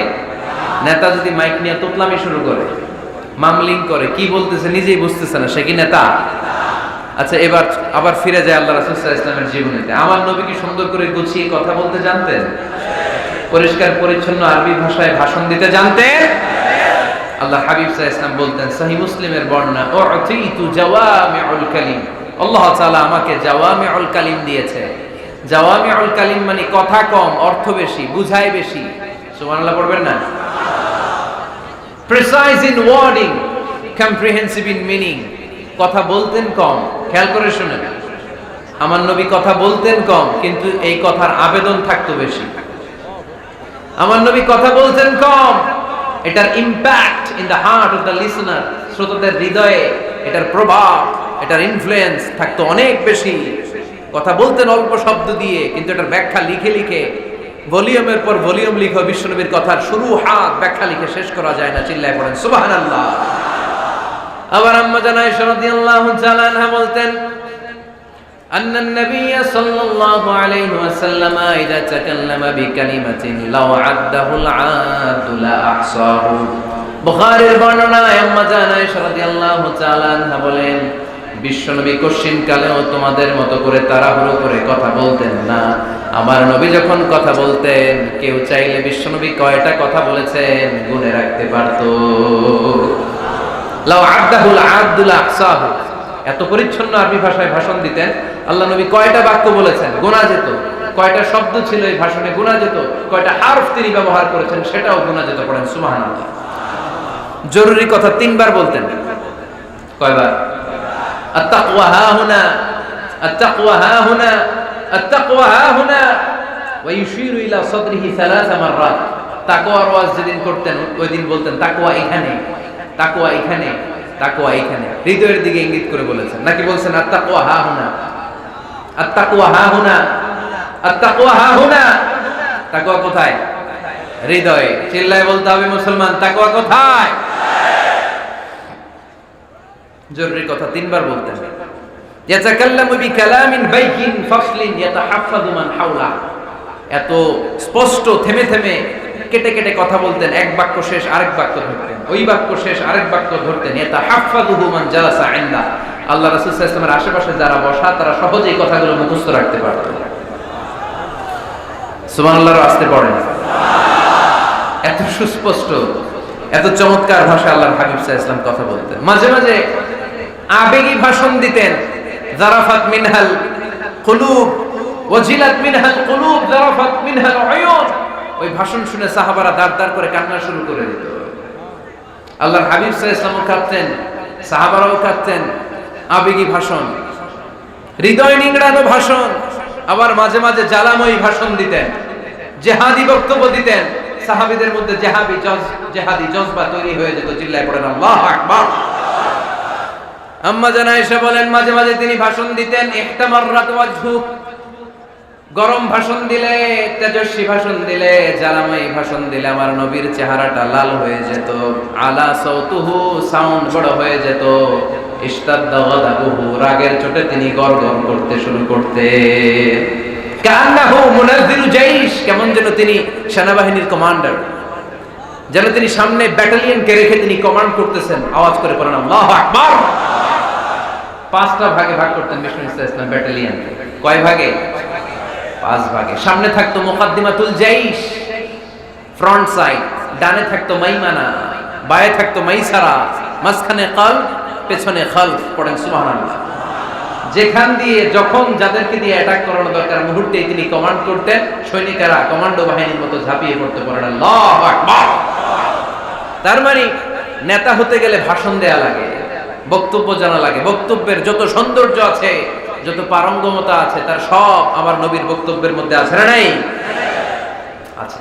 নেতা যদি মাইক নিয়ে তোতলামি শুরু করে, মামলিং করে, কি বলতেছে নিজেই বুঝতেছে না, সে কি নেতা? আচ্ছা, এবার আবার ফিরে যায় আল্লাহ রাসূল সাল্লাল্লাহু আলাইহি ওয়াসাল্লামের জীবনেতে। আমার নবী কি সুন্দর করে গুছিয়ে কথা বলতে জানতেন? পরিষ্কার পরিচ্ছন্ন আরবি ভাষায় ভাষণ দিতে জানতেন? আল্লাহ হাবিব সাল্লাল্লাহু আলাইহি ওয়াসাল্লাম বলতেন, সহিহ মুসলিমের বর্ণনা, উতিতু জাওয়ামিউল কালিম, আল্লাহ তাআলা আমাকে জাওয়ামিউল কালিম দিয়েছে। জাওয়ামিউল কালিম মানে কথা কম, অর্থ বেশি, বুঝায় বেশি। সুবহানাল্লাহ পড়বেন না? Precise in wording, comprehensive in meaning. কথা বলতেন কম, খেয়াল করে শুনেন, আমার নবী কথা বলতেন কম, কিন্তু এই কথার আবেদন থাকতো বেশি। আমার নবী কথা বলতেন কম, এটার impact in the heart of the listener, শ্রোতাদের হৃদয়ে এটার প্রভাব, এটার ইনফ্লুয়েন্স থাকতো অনেক বেশি। কথা বলতেন অল্প শব্দ দিয়ে, কিন্তু এটার ব্যাখ্যা লিখে লিখে, ভলিউমের পর ভলিউম লিখে বিশ্বনবীর কথার শুরু হাত ব্যাখ্যা লিখে শেষ করা যায় না। চিল্লায় পড়েন সুবহানাল্লাহ। আবার আম্মা জান আয়েশা রাদিয়াল্লাহু তাআলা আনহা বলতেন, أن النبي صلى الله عليه وسلم إذا تكلم بكلمة لو عده العاد لأحصاه। বুখারীর বর্ণনায় আম্মা জান আয়েশা রাদিয়াল্লাহু তাআলা আনহা বলেন, বিশ্বনবী কশিন কালেও তোমাদের মতো করে তাড়াহুড়ো করে কথা বলতেন না। আমার নবী যখন কথা বলতেন, কেউ চাইলে বিশ্বনবী কয়টা কথা বলেছেন গুনে রাখতে পারতো। লাউ আদাহুল আদুল আকসাহু, এত পরিচ্ছন্ন আরবি ভাষায় ভাষণ দিতেন। আল্লাহ নবী কয়টা বাক্য বলেছেন গোনা যেত, কয়টা শব্দ ছিল এই ভাষণে গোনা যেত, কয়টা হারফ তিনি ব্যবহার করেছেন সেটাও গোনা যেত। পড়েন সুবহানাল্লাহ। জরুরি কথা তিনবার বলতেন। কয়বার? আত-তাকওয়া হাহুনা, আত-তাকওয়া হাহুনা, আত-তাকওয়া হাহুনা, ওয়া ইউশিরু ইলা সাদরিহি সালাসা মাররাত। তাকওয়ার ওয়াজ যেদিন করতেন ওই দিন বলতেন তাকওয়া এখানে, তাকওয়া এখানে, তাকওয়া এখানে, হৃদয়ের দিকে ইঙ্গিত করে বলেছেন। নাকি বলছেন আত-তাকওয়া হাহুনা, আত-তাকওয়া হাহুনা, আত-তাকওয়া হাহুনা? তাকওয়া কোথায়? হৃদয়ে। চিল্লায় বলতে হবে মুসলমান, তাকওয়া কোথায়? জরুরি কথা তিনবার বলতেন। ইয়াতাকাল্লামু বিকালামিন বাইকিন ফাসলিন ইয়াতাহাফফাযু মান হাওলা। এত স্পষ্ট থেমে থেমে কেটে কেটে কথা বলতেন, এক বাক্য শেষ আরেক বাক্য ধরতেন, ওই বাক্য শেষ আরেক বাক্য ধরতেন। ইয়াতাহাফফাযু মান জালাসা ইনদা। আল্লাহ রাসূল সাল্লাল্লাহু আলাইহি ওয়াসাল্লামের আশেপাশে যারা বসা তারা সহজেই কথাগুলো মুখস্থ রাখতে পারত। সুবহানাল্লাহর আস্তে পড়েন। এত সুস্পষ্ট, এত চমৎকার ভাষায় আল্লাহর হাবিব সাল্লাল্লাহু আলাইহি ওয়াসাল্লাম কথা বলতেন। মাঝে মাঝে আবেগী ভাষণ দিতেন। জারাফাত মিনহাল কুলুব ওয়াজিলাত মিনহাল কুলুব জারাফাত মিনহাল উয়ুন। ওই ভাষণ শুনে সাহাবারা দাঁড় দাঁড় করে কান্না শুরু করে দিত। আল্লাহর হাবিব সাল্লাল্লাহু আলাইহি ওয়াসাল্লাম কাঁদতেন, সাহাবারাও কাঁদতেন। আবেগী ভাষণ, হৃদয় নিংড়ানো ভাষণ। আবার মাঝে মাঝে জ্বালাময়ী ভাষণ দিতেন, জেহাদি বক্তব্য দিতেন। সাহাবীদের মধ্যে জেহাদি জজবা তৈরি হয়ে যেত। চিল্লায় পড়েন আল্লাহু আকবার। আম্মা জান আয়েশা বলেন, মাঝে মাঝে তিনি ভাষণ দিতেন, ইহতামাররাত ওয়াজহু, গরম ভাষণ দিলে, তেজস্বী ভাষণ দিলে, জ্বালাময়ী ভাষণ দিলে আমার নবীর চেহারাটা লাল হয়ে যেত। আলা সাউতুহু, সাউন্ড বড় হয়ে যেত। ইশতাদ্দা গাদাবুহু, রাগের চোটে তিনি গড়গড় করতে শুরু করতেন। কান্নাহু মুনাজ্জিরু জাইশ, কেমন যেন তিনি সেনাবাহিনীর কমান্ডার, যেন তিনি সামনে ব্যাটালিয়নকে রেখে তিনি কমান্ড করতেছেন। আওয়াজ করে পড়েন আল্লাহু আকবার। 5টা ভাগে ভাগ করতেন বিষ্ণু ইসলাম ব্যাটালিয়ন। কয় ভাগে? 5 ভাগে। সামনে থাকতো মুকাদ্দিমাতুল জাইশ, ফ্রন্ট সাইড। ডানে থাকতো মাইমানা, বায়ে থাকতো মাইসারা, মাঝখানে কলব, পেছনে খালফ। পড়েন সুবহানাল্লাহ। যেখান দিয়ে যখন যাদেরকে দিয়ে অ্যাটাক করানো দরকার মুহূর্তেই তিনি কমান্ড করতেন। সৈনিকেরা কমান্ডো বাহিনীর মতো ঝাঁপিয়ে পড়তে পারেন। আল্লাহু আকবার। তার মানে নেতা হতে গেলে ভাষণ দেয়া লাগে, বক্তব্য জানা লাগে, বক্তব্যের যত সৌন্দর্য আছে, যত পারঙ্গমতা আছে, তার সব আমার নবীর বক্তব্যের মধ্যে আছে না নাই? আছে।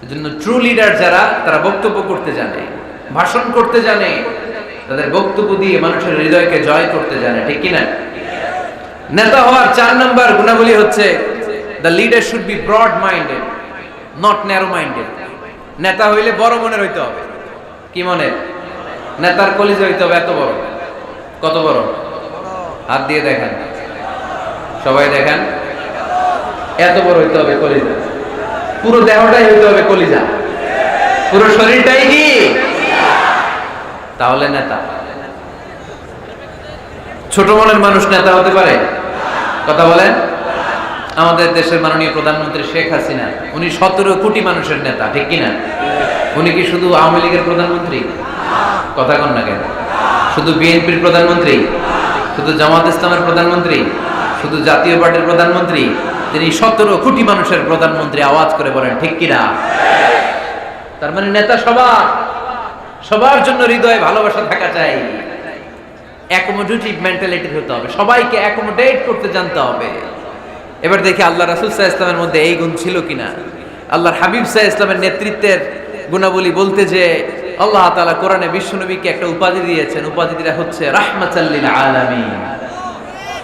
এজন্য ট্রু লিডার যারা, তারা বক্তব্য করতে জানে, ভাষণ করতে জানে, তাদের বক্তব্য দিয়ে মানুষের হৃদয়কে জয় করতে জানে, ঠিক কিনা? নেতা হওয়ার 4 নাম্বার গুণাবলী হচ্ছে the leader should be broad minded, not narrow minded. নেতা হইলে বড় মনের হইতে হবে। কি মনের? নেতার কলিজা হইতে হবে এত বড়। কত বড়? হাত দিয়ে দেখান, সবাই দেখান। এত বড় হইতে হবে কলিজা, পুরো দেহটাই হইতে হবে কলিজা, পুরো শরীরটাই কি? তাহলে নেতা। ছোট মনের মানুষ নেতা হতে পারে? কথা বলেন। আমাদের দেশের মাননীয় প্রধানমন্ত্রী শেখ হাসিনা, উনি 17 কোটি মানুষের নেতা, ঠিক কিনা? উনি কি শুধু আওয়ামী লীগের প্রধানমন্ত্রী? কথা কন না কেন? শুধু বিএনপির প্রধানমন্ত্রী? শুধু জামাত ইসলামের প্রধানমন্ত্রী? শুধু জাতীয় পার্টির প্রধানমন্ত্রী? তিনি 17 কোটি মানুষের প্রধানমন্ত্রী। আওয়াজ করে বলেন ঠিক কিনা? তার মানে নেতা সবার জন্য হৃদয়ে ভালোবাসা থাকা চাই, অ্যাকোমোডেটিভ মেন্টালিটি হতে হবে, সবাইকে অ্যাকোমোডেট করতে জানতে হবে। এবার দেখি আল্লাহ রাসূল সাল্লাল্লাহু আলাইহি ওয়াসাল্লামের মধ্যে এই গুণ ছিল কিনা। আল্লাহর হাবিব সাল্লাল্লাহু আলাইহি ওয়াসাল্লামের নেতৃত্বের গুণাবলী বলতে যে আল্লাহ তাআলা কোরআনে বিশ্বনবীকে একটা উপাধি দিয়েছেন, উপাধিটা হচ্ছে রাহমাতাল লিল আলামিন।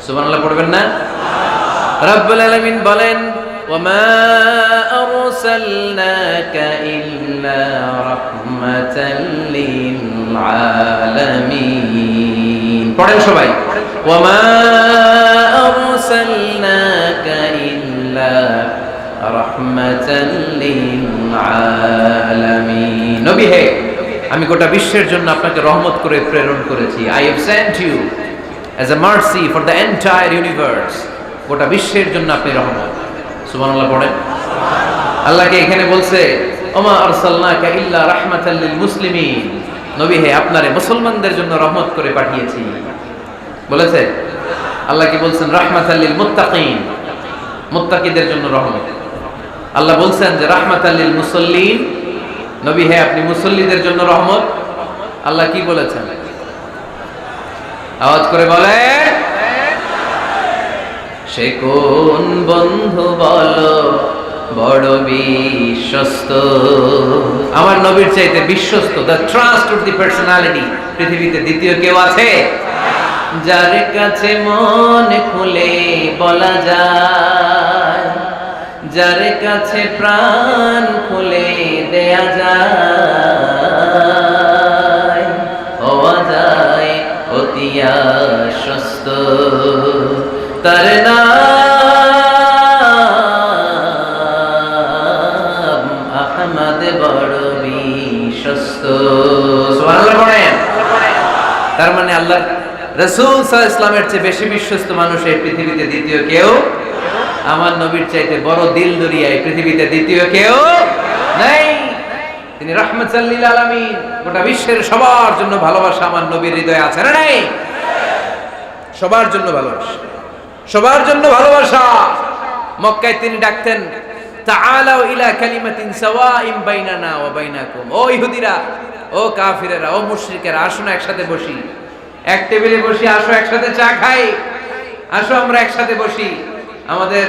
সুবহানাল্লাহ পড়বেন না? রব্বুল আলামিন বলেন ওয়ামা আরসালনাকা ইল্লা রাহমাতাল লিল আলামিন। পড়েন সবাই, ওয়ামা আরসালনাকা ইল্লা রাহমাতাল লিল আলামিন। নবী হে, আমি গোটা বিশ্বের জন্য আপনাকে রহমত করে প্রেরণ করেছি। I have sent you as a mercy for the entire universe. গোটা বিশ্বের জন্য আপনি রহমত। সুবহানাল্লাহ পড়েন। আল্লাহকে এখানে বলছে ওমা আরসালনাকা ইল্লা রাহমাতাল লিল মুসলিমিন। নবী হে, আপনারে মুসলমানদের জন্য রহমত করে পাঠিয়েছি বলেছে। আল্লাহ কি বলছেন? রাহমাতাল লিল মুত্তাকিন, মুত্তাকিদের জন্য রহমত। আল্লাহ বলছেন যে রাহমাতাল লিল মুসাল্লিন, নবী হে আপনি মুসল্লিদের জন্য রহমত। আল্লাহ কি বলেছেন? আওয়াজ করে বলেন। সে কোন বন্ধু বলো বড় বিশ্বস্ত? আমার নবীর চাইতে বিশ্বস্ত, the trust of the personality, পৃথিবীতে দ্বিতীয় কেউ আছে? যার কাছে মন খুলে বলা যায়, যার কাছে প্রাণ খুলে দেয়া যায়, হওয়া যায় অতি আশ্বস্ত, তার নাম আহমদ বড় বিশ্বস্ত। সুবহানাল্লাহ পড়েন। তার মানে আল্লাহ রাসূল সাল্লাল্লাহু আলাইহি ওয়াসাল্লামের চেয়ে বেশি বিশ্বস্ত মানুষ এই পৃথিবীতে দ্বিতীয় কেউ, আমার নবীর চাইতে বড় দিল দরিয়া এই পৃথিবীতে দ্বিতীয় কেউ নাই। তিনি রাহমাতাল লিল আলামিন, গোটা বিশ্বের সবার জন্য ভালোবাসা আমার নবীর হৃদয়ে আছে না নাই? সবার জন্য ভালোবাসা, সবার জন্য ভালোবাসা। মক্কায় তিনি ডাকতেন তাআলাউ ইলা কালিমাতিন সাওয়াইন বাইনানা ওয়া বাইনাকুম। ও ইহুদিরা, ও কাফিরেরা, ও মুশরিকেরা, আসো না একসাথে বসি, এক টেবিলে বসি, আসো একসাথে চা খাই, আসো আমরা একসাথে বসি। আমাদের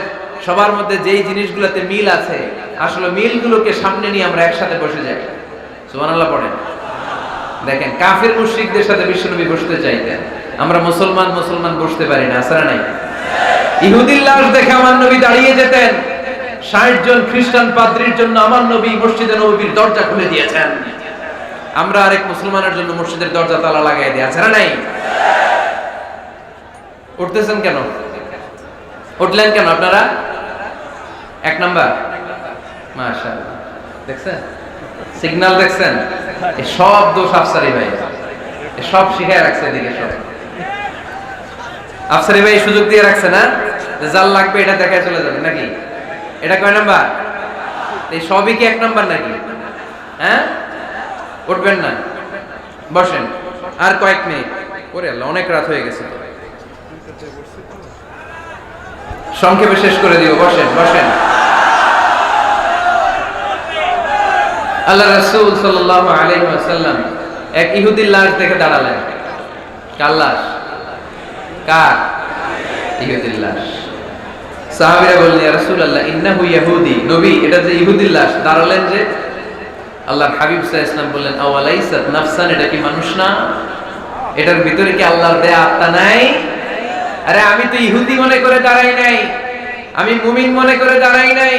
সবার মধ্যে যেই জিনিসগুলোতে মিল আছে, আসলে মিলগুলোকে সামনে নিয়ে আমরা একসাথে বসে যাই। সুবহানাল্লাহ পড়েন। দেখেন কাফির মুশরিকদের সাথে বিশ্বনবী বসতে চাইতেন, আমরা মুসলমান বসতে পারি না, আসলে নাই। ইহুদির লাশ দেখে আমার নবী দাঁড়িয়ে যেতেন, 60 জন খ্রিস্টান পাদ্রীর জন্য আমার নবী মসজিদে নববীর দরজা খুলে দিয়েছেন। আমরা আরেক মুসলমানের জন্য মসজিদের দরজা তালা লাগাই দিয়ে, আছে না নাই? উঠতেছেন কেন? উঠলেন কেন আপনারা? 1 নাম্বার, মাশাআল্লাহ, দেখছেন সিগন্যাল, দেখছেন? এই সব দোষ আফসারি ভাই, এই সব শিখায় রাখছে এদিকে। সব আফসারি ভাই সুযোগ দিয়ে রাখছে না, যে জাল লাগবে এটা দেখায় চলে যাবে নাকি? এটা কয় নাম্বার? এই সবই কি 1 নাম্বার নাকি? হ্যাঁ, উঠবেন না, বসেন আর কয়েক মিনিট। ওরে আল্লাহ, অনেক রাত হয়ে গেছে, সংক্ষেপে শেষ করে দিব। বসেন বসেন। আল্লাহ রাসূল সাল্লাল্লাহু আলাইহি ওয়াসাল্লাম এক ইহুদির লাশ দেখে দাঁড়ালেন। কার লাশ? কার? ইহুদির লাশ। সাহাবীরা বললেন, ইয়া রাসূলুল্লাহ ইন্নাহু ইহুদি, নবী এটা যে ইহুদির লাশ। দাঁড়ালেন যে। আল্লাহর হাবিব সাল্লাল্লাহু আলাইহি ওয়াসাল্লাম বললেন, আওয়ালাইসাত নাফসান, এটা কি মানুষ না? এটার ভিতরে কি আল্লাহর দেয়া আত্মা নাই? আরে আমি তো ইহুদি মনে করে দাঁড়াই নাই, আমি মুমিন মনে করে দাঁড়াই নাই,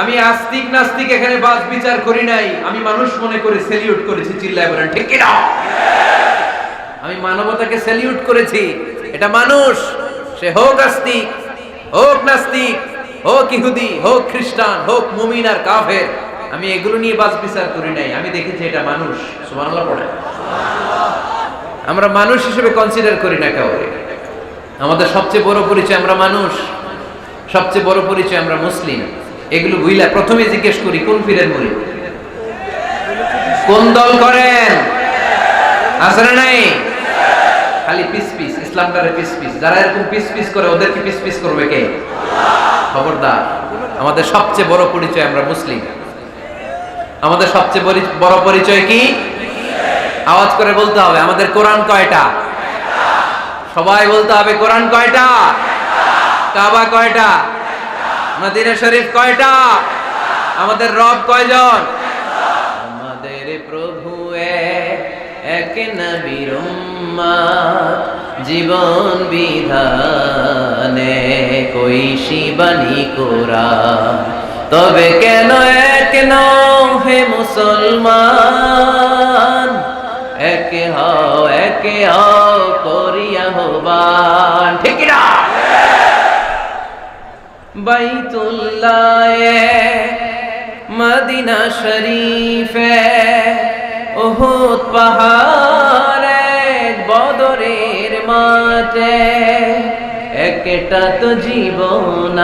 আমি আস্তিক নাস্তিক এখানে বাস বিচার করি নাই, আমি মানুষ মনে করে সেলিউট করেছি। চিল্লায় বলেন ঠিক কি না? আমি মানবতাকে সেলিউট করেছি। এটা মানুষ, সে হোক আস্তিক, হোক নাস্তিক, হোক ইহুদি, হোক খ্রিস্টান, হোক মুমিন আর কাফের, আমি এগুলো নিয়ে বাস বিচার করি নাই। আমি দেখেছি এটা মানুষ। সুবহানাল্লাহ পড়ে। আমরা মানুষ হিসেবে কনসিডার করি না কাউকে। আমাদের সবচেয়ে বড় পরিচয় আমরা মানুষ, সবচেয়ে বড় পরিচয় আমরা মুসলিম। এগুলো বুঝলা প্রথমে জিজ্ঞেস করি কোন পীরের মুরিদ, কোন দল করেন, আছে না নাই? খালি পিস পিস, ইসলামটারে পিস পিস। যারা এরকম পিস পিস করে ওদেরকে পিস পিস করবে কে? খবরদার। আমাদের সবচেয়ে বড় পরিচয় আমরা মুসলিম। আমাদের সবচেয়ে বড় পরিচয় কি? আওয়াজ করে বলতে হবে, আমাদের কোরআন কয়টা? সবাই বলতে হবে, কোরআন কয়টা? কাবা কয়টা? মদিনা শরীফ কয়টা? আমাদের রব কয়জন? আমাদের প্রভু এক নবীর উম্মত, জীবন বিধানে কইসি বাণী কোরআন। তবে কেন এক নও হে মুসলমান, একে হও করিয়া হবান। ঠিক না? বাইতুল্লাহ মদিনা শরীফে উহুদ পাহাড়ে বদরের মাঠে, একটা তো জীবন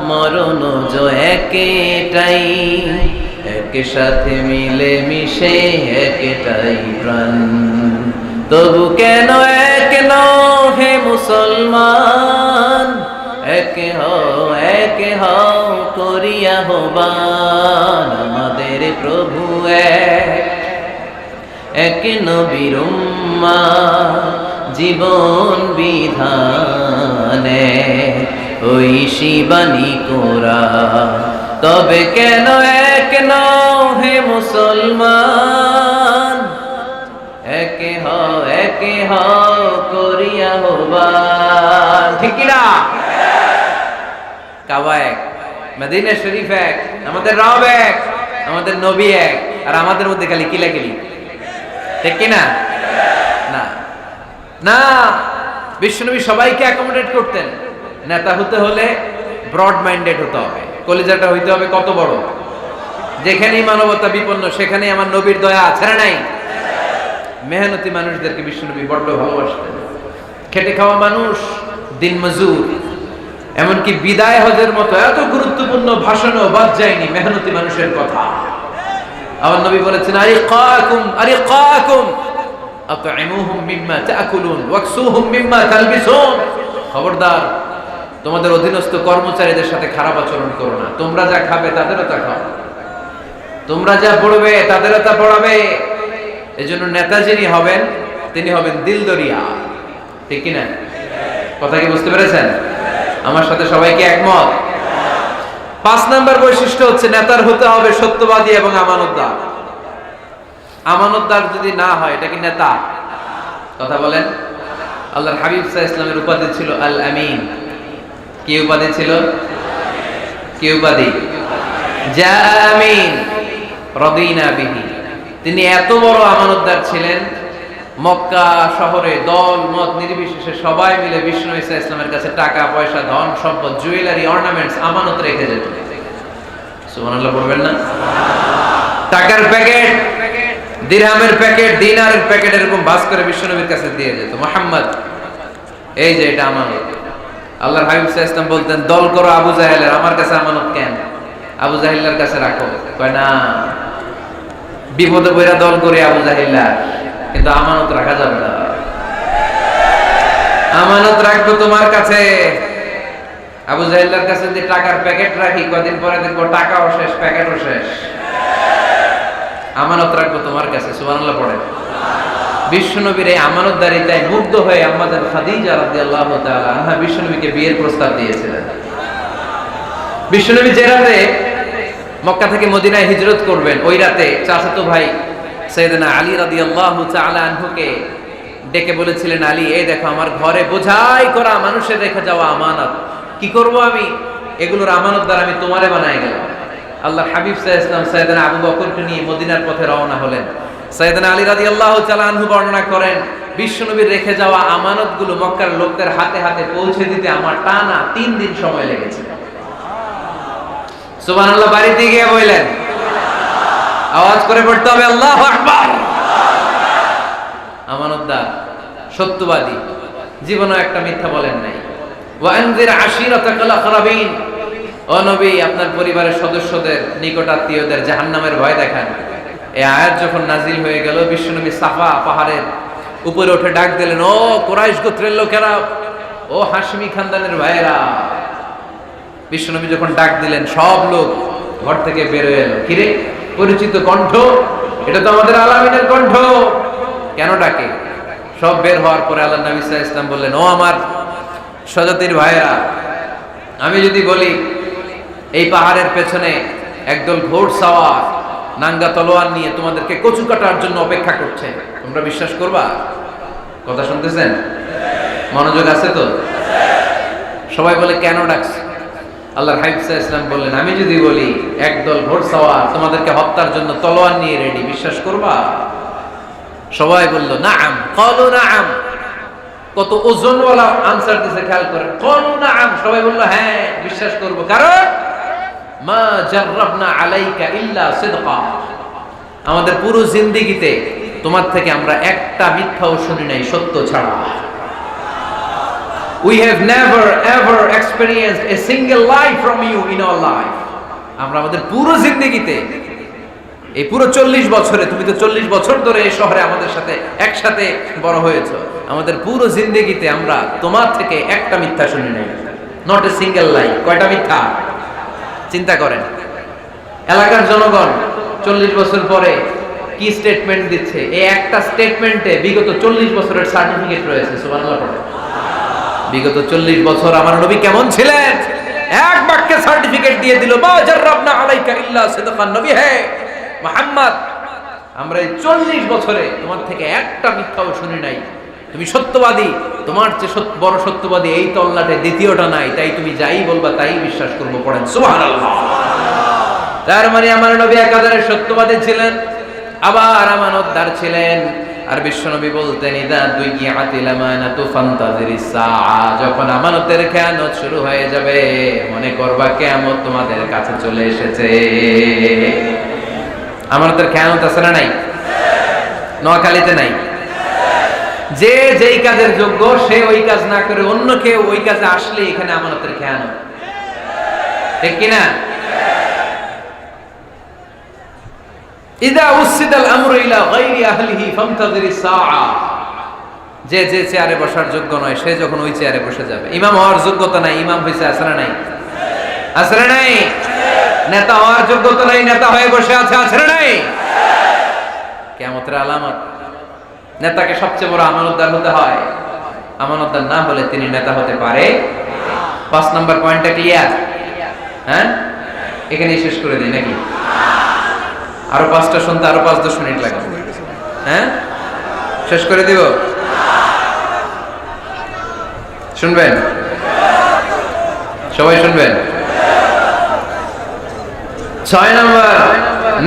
মরণ যে একটাই, একসাথে মিলে মিশে একটাই প্রাণ। তবু কেন এক নও হে মুসলমান, একে হও করিয়া হবান। আমাদের প্রভু এক নবীর উম্মত, জীবন বিধানে ওই শিবানী কোরআন। তবে কেন এক নও হে মুসলমান, একে হও করিয়া হবান। ঠিক না? কাবা এক, মদিনা শরীফ এক, আমাদের রব এক, আমাদের নবী এক, আর আমাদের মধ্যে খালি কিলাকিলি। ঠিক কি না? না না, বিশ্বনবী সবাইকে অ্যাকোমোডেট করতেন। নেতা হতে হলে ব্রড মাইন্ডেড হতে হবে, কলিজাটা হইতে হবে কত বড়। যেখানেই মানবতা বিপন্ন সেখানেই আমার নবীর দয়া আছে না নাই? মেহনতি মানুষদেরকে বিশ্বনবী বড্ড ভালোবাসতেন। খেটে খাওয়া মানুষ, দিন মজুর, এমনকি বিদায় হজের মতো এত গুরুত্বপূর্ণ ভাষণও বাদ যায়নি মেহনতি মানুষের কথা। আমার নবী বলেছেন, আরিকাকুম আত'ইমুহুম মিম্মা তা'কুলুন ওয়াকসুহুম মিম্মা তালবিসুন। খবরদার, তোমাদের অধীনস্থ কর্মচারীদের সাথে খারাপ আচরণ করো না। তোমরা যা খাবে তাদেরও তা খাও, তোমরা যা পড়বে তাদেরও তা পড়াবে। এজন্য নেতা যিনি হবেন তিনি হবেন দিলদরিয়া। ঠিক কি না? কথা কি বুঝতে পেরেছেন? আমার সাথে সবাইকে একমত? 5 নাম্বার বৈশিষ্ট্য হচ্ছে নেতার হতে হবে সত্যবাদী এবং আমানতদার। আমানতদার যদি না হয় এটা কি নেতা? কথা বলেন। আল্লাহর হাবিব সাল্লাল্লাহু আলাইহি ওয়াসাল্লামের উপাধি ছিল আল আমিন। কি উপাধি ছিল? কি উপাধি? জামিন রাদিনা বিহি। তিনি এত বড় আমানতদার ছিলেন, মক্কা শহরে দল মত নির্বিশেষে সবাই মিলে বিষ্ণু ঈসা ইসলামের কাছে টাকা পয়সা, ধন সম্পদ, জুয়েলারি, অর্নামেন্টস আমানত রেখে যেত। সুবহানাল্লাহ পড়বেন না? টাকার প্যাকেট, দিরহামের প্যাকেট, দিনারের প্যাকেট এরকম ভাঁজ করে বিশ্বনবীর কাছে দিয়ে যেত। মুহাম্মদ, এই যে এটা আমানত। আল্লাহর হাবিব সাল্লাল্লাহু আলাইহি ওয়াসাল্লাম বলতেন, দল করো আবু জাহেলের, আমার কাছে আমানত কেন? আবু জাহেলের কাছে রাখো। কয় না, বিপদে পড়া দল করে আবু জাহেলার, কিন্তু আমানত রাখা যাবে না। আমানত রাখবো তোমার কাছে। আবু জাহেলের কাছে যদি টাকার প্যাকেট রাখি, কদিন পরে দেখবো টাকাও শেষ, প্যাকেটও শেষ। আমানত রাখবো তোমার কাছে, সুবহানাল্লাহ পড়েন। বিশ্বনবীর এই আমানতদারিতায় মুগ্ধ হয়ে আম্মাজান খাদিজা রাদিয়াল্লাহু তাআলা আনহা বিশ্বনবীকে বিয়ের প্রস্তাব দিয়েছিলেন। বিশ্বনবী যে রাতে মক্কা থেকে মদিনায় হিজরত করবেন, ওই রাতে চাচাতো ভাই সাইয়েদনা আলী রাদিয়াল্লাহু তাআলা আনহুকে ডেকে বলেছিলেন, আলী এই দেখো আমার ঘরে বোঝাই করা মানুষের রেখে যাওয়া আমানত, কি করব আমি, এগুলোর আমানতদার আমি তোমারে বানায় গেলাম। আল্লাহর হাবিব সাল্লাল্লাহু আলাইহি ওয়াসাল্লাম সাইয়েদনা আবু বকরকে নিয়ে মদিনার পথে রওনা হলেন। সাইয়েদনা আলী রাদিয়াল্লাহু তাআলা আনহু বর্ণনা করেন, বিশ্বনবীর রেখে যাওয়া আমানতগুলো মক্কার লোকদের হাতে হাতে পৌঁছে দিতে আমার টানা 3 দিন সময় লেগেছে। সুবহানাল্লাহ। বাড়িতে গিয়ে বললেন, আওয়াজ করে পড়তে হবে আল্লাহু আকবার। আমানতদার, সত্যবাদী, জীবনে একটা মিথ্যা বলেন নাই। ওয়া আনজির আশিরাতাকাল আকরাবিন, ও নবী আপনার পরিবারের সদস্যদের, নিকট আত্মীয়দের জাহান্নামের ভয় দেখান। এই আয়াত যখন নাজিল হয়ে গেল, বিশ্বনবী সাফা পাহাড়ের উপরে উঠে ডাক দিলেন, ও কুরাইশ গোত্রের লোকেরা, ও হাশমি খানদানের ভাইয়েরা। বিশ্বনবী যখন ডাক দিলেন, সব লোক ঘর থেকে বের হয়ে এলো। কিরে, পরিচিত কণ্ঠ, এটা তো আমাদের আলামিনের কণ্ঠ, কেন ডাকে? সব বের হওয়ার পরে আল্লাহ নবী সাল্লাল্লাহু আলাইহি ওয়াসাল্লাম বললেন, ও আমার স্বজাতির ভাইয়েরা, আমি যদি বলি এই পাহাড়ের পেছনে একদল ঘোড়সাওয়ার নাঙ্গা তলোয়ার নিয়ে তোমাদেরকে কচু কাটার জন্য অপেক্ষা করছে, তোমরা বিশ্বাস করবা? কথা শুনতেছেন? মনোযোগ আছে তো? সবাই বলে কেন ডাকছে? আল্লাহর হাবিব সাল্লাল্লাহু আলাইহি ওয়াসাল্লাম বললেন, আমি যদি বলি একদল ঘোড়সাওয়ার তোমাদেরকে হত্যার জন্য তলোয়ার নিয়ে রেডি, বিশ্বাস করবা? সবাই বলল নাআম, ক্বালু নাআম। কত ওজনওয়ালা আনসার দিতে, খেয়াল করেন, ক্বালু নাআম, সবাই বলল হ্যাঁ বিশ্বাস করব, কারণ মা জাররাবনা আলাইকা ইল্লা সিদকা, আমাদের পুরো জিন্দেগিতে তোমার থেকে আমরা একটা মিথ্যাও শুনি নাই সত্য ছাড়া। We have never ever experienced a single lie from you in our life. আমরা আমাদের পুরো জিন্দেগিতে, এই পুরো 40 বছরে, তুমি তো 40 বছর ধরে এই শহরে আমাদের সাথে একসাথে বড় হয়েছো, আমাদের পুরো জিন্দেগিতে আমরা তোমার থেকে একটা মিথ্যা শুনি নাই, নট এ সিঙ্গেল লাই। কয়টা মিথ্যা? চিন্তা করেন। এলাকার জনগণ 40 বছর পরে কি স্টেটমেন্ট দিচ্ছে, এই একটা স্টেটমেন্টে বিগত 40 বছরের সার্টিফিকেট রয়েছে। সুবহানাল্লাহ পড়ে। বিগত 40 বছর আমার নবী কেমন ছিলেন, এক বাক্যে সার্টিফিকেট দিয়ে দিল, মা জাররাবনা আলাইকা ইল্লা সিদকান, নবী হে মুহাম্মদ, আমরা এই 40 বছরে তোমার থেকে একটা মিথ্যাও শুনি নাই, তুমি সত্যবাদী, তোমার চেয়ে বড় সত্যবাদী এই তল্লাটে দ্বিতীয়টা নাই, তাই তুমি যাই বলবা তাই বিশ্বাস করবো। পড়েন সুবহানাল্লাহ। তার মানে আমার নবী একাধারে সত্যবাদী ছিলেন, আবার আমানতদার ছিলেন। আর বিশ্বনবী বলতেন, ইদা দুইয়াতিল আমানাতু ফান্তাজিরিস সাআ, যখন আমানতের খেয়ানত শুরু হয়ে যাবে মনে করবা কিয়ামত তোমাদের কাছে চলে এসেছে। আমানতের খেয়ানত আছে না নাই? নোয়াখালীতে নাই? যে যেই কাজের যোগ্য সে ওই কাজ না করে অন্য কেউ ওই কাজে আসলে এখানে আমানতের খেয়ানত, ঠিক কিনা? ইদা উসিদাল আমরু ইলা গায়রি আহলিহি ফামতাযিরিস সাআ, যে যে চেয়ারে বসার যোগ্য নয় সে যখন ওই চেয়ারে বসে যাবে। ইমাম হওয়ার যোগ্যতা নাই, ইমাম হইছে, আছে না নাই? আছে না নাই? নেতা হওয়ার যোগ্যতা নাই, নেতা হয়ে বসে আছে, আছে না নাই? কিয়ামতের আলামত। নেতাকে সবচেয়ে বড় আমানতদার হতে হয়, আমানতদার না হলে তিনি নেতা হতে পারে। 5 নাম্বার পয়েন্টটা ক্লিয়ার? হ্যাঁ, এখানেই শেষ করে দিই নাকি? আরো 5টা শুনতে আরো 5-10 মিনিট লাগবে। হ্যাঁ, শেষ করে দিব? শুনবেন? সবাই শুনবেন? 6 নাম্বার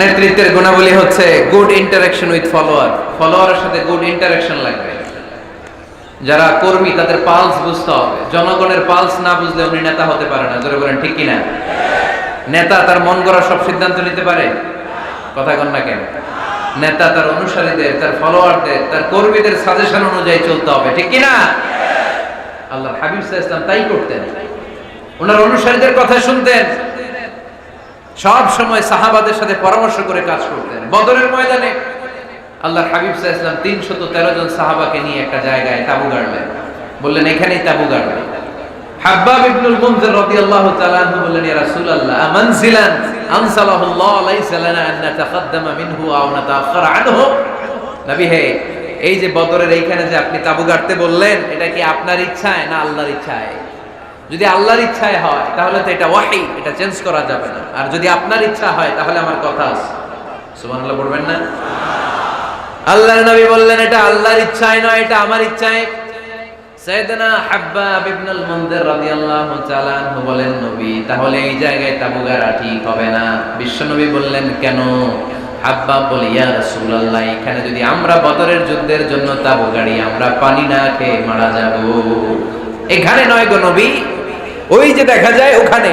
নেতৃত্বের গুণাবলী হচ্ছে গুড ইন্টারঅ্যাকশন উইথ ফলোয়ার। ফলোয়ারের সাথে গুড ইন্টারঅ্যাকশন লাগবে। যারা কর্মী তাদের পালস বুঝতে হবে। জনগণের পালস না বুঝলে উনি নেতা হতে পারে না। জোরে বলেন ঠিক কিনা? নেতা তার মন গড়া সব সিদ্ধান্ত নিতে পারে? কথা কন না কেন? নেতা তার অনুসারীদের, তার ফলোয়ারদের, তার কর্মীদের সাজেশন অনুযায়ী চলতে হবে, ঠিক কিনা? আল্লাহর হাবিব সাল্লাল্লাহু আলাইহি ওয়াসাল্লাম তাই করতেন। ওনার অনুসারীদের কথা শুনতেন, সব সময় সাহাবাদের সাথে পরামর্শ করে কাজ করতেন। বদরের ময়দানে আল্লাহর হাবিব সাল্লাল্লাহু আলাইহি ওয়াসাল্লাম 313 জন সাহাবাকে নিয়ে একটা জায়গায় তাঁবু গাড়লেন, বললেন এখানেই তাঁবু গাড়বে। হাব্বাব ইবনুল মুনজির রাদিয়াল্লাহু তাআলা আনহু বললেন, ইয়া রাসূলুল্লাহ মানজিলান আনসালাহুল্লাহ লাইসা লানা আন নাতাকাদ্দামা মিনহু আও নাতাআখারা আনহু। নবী হে, এই যে বদরের এইখানে যে আপনি তাবু গাড়তে বললেন, এটা কি আপনার ইচ্ছায় না আল্লাহর ইচ্ছায়? যদি আল্লাহর ইচ্ছায় হয় তাহলে তো এটা ওয়াহী, এটা চেঞ্জ করা যাবে না। আর যদি আপনার ইচ্ছা হয় তাহলে আমার কথা আছে। সুবহানাল্লাহ পড়বেন না? আল্লাহর নবী বললেন, এটা আল্লাহর ইচ্ছায় নয়, এটা আমার ইচ্ছায়। সাইয়েদনা হাব্বাব ইবনুল মুনজির রাদিয়াল্লাহু তাআলা আনহু বলেন, নবী তাহলে এই জায়গায় তাবু গাড়া ঠিক হবে না। বিশ্বনবী বললেন, কেন? হাব্বাব বলে, ইয়া রাসূলুল্লাহ, এখানে যদি আমরা বদরের যুদ্ধের জন্য তাবু গাড়ি, আমরা পানি না খেয়ে মারা যাব। এখানে নয় গো নবী, ওই যে দেখা যায় ওখানে,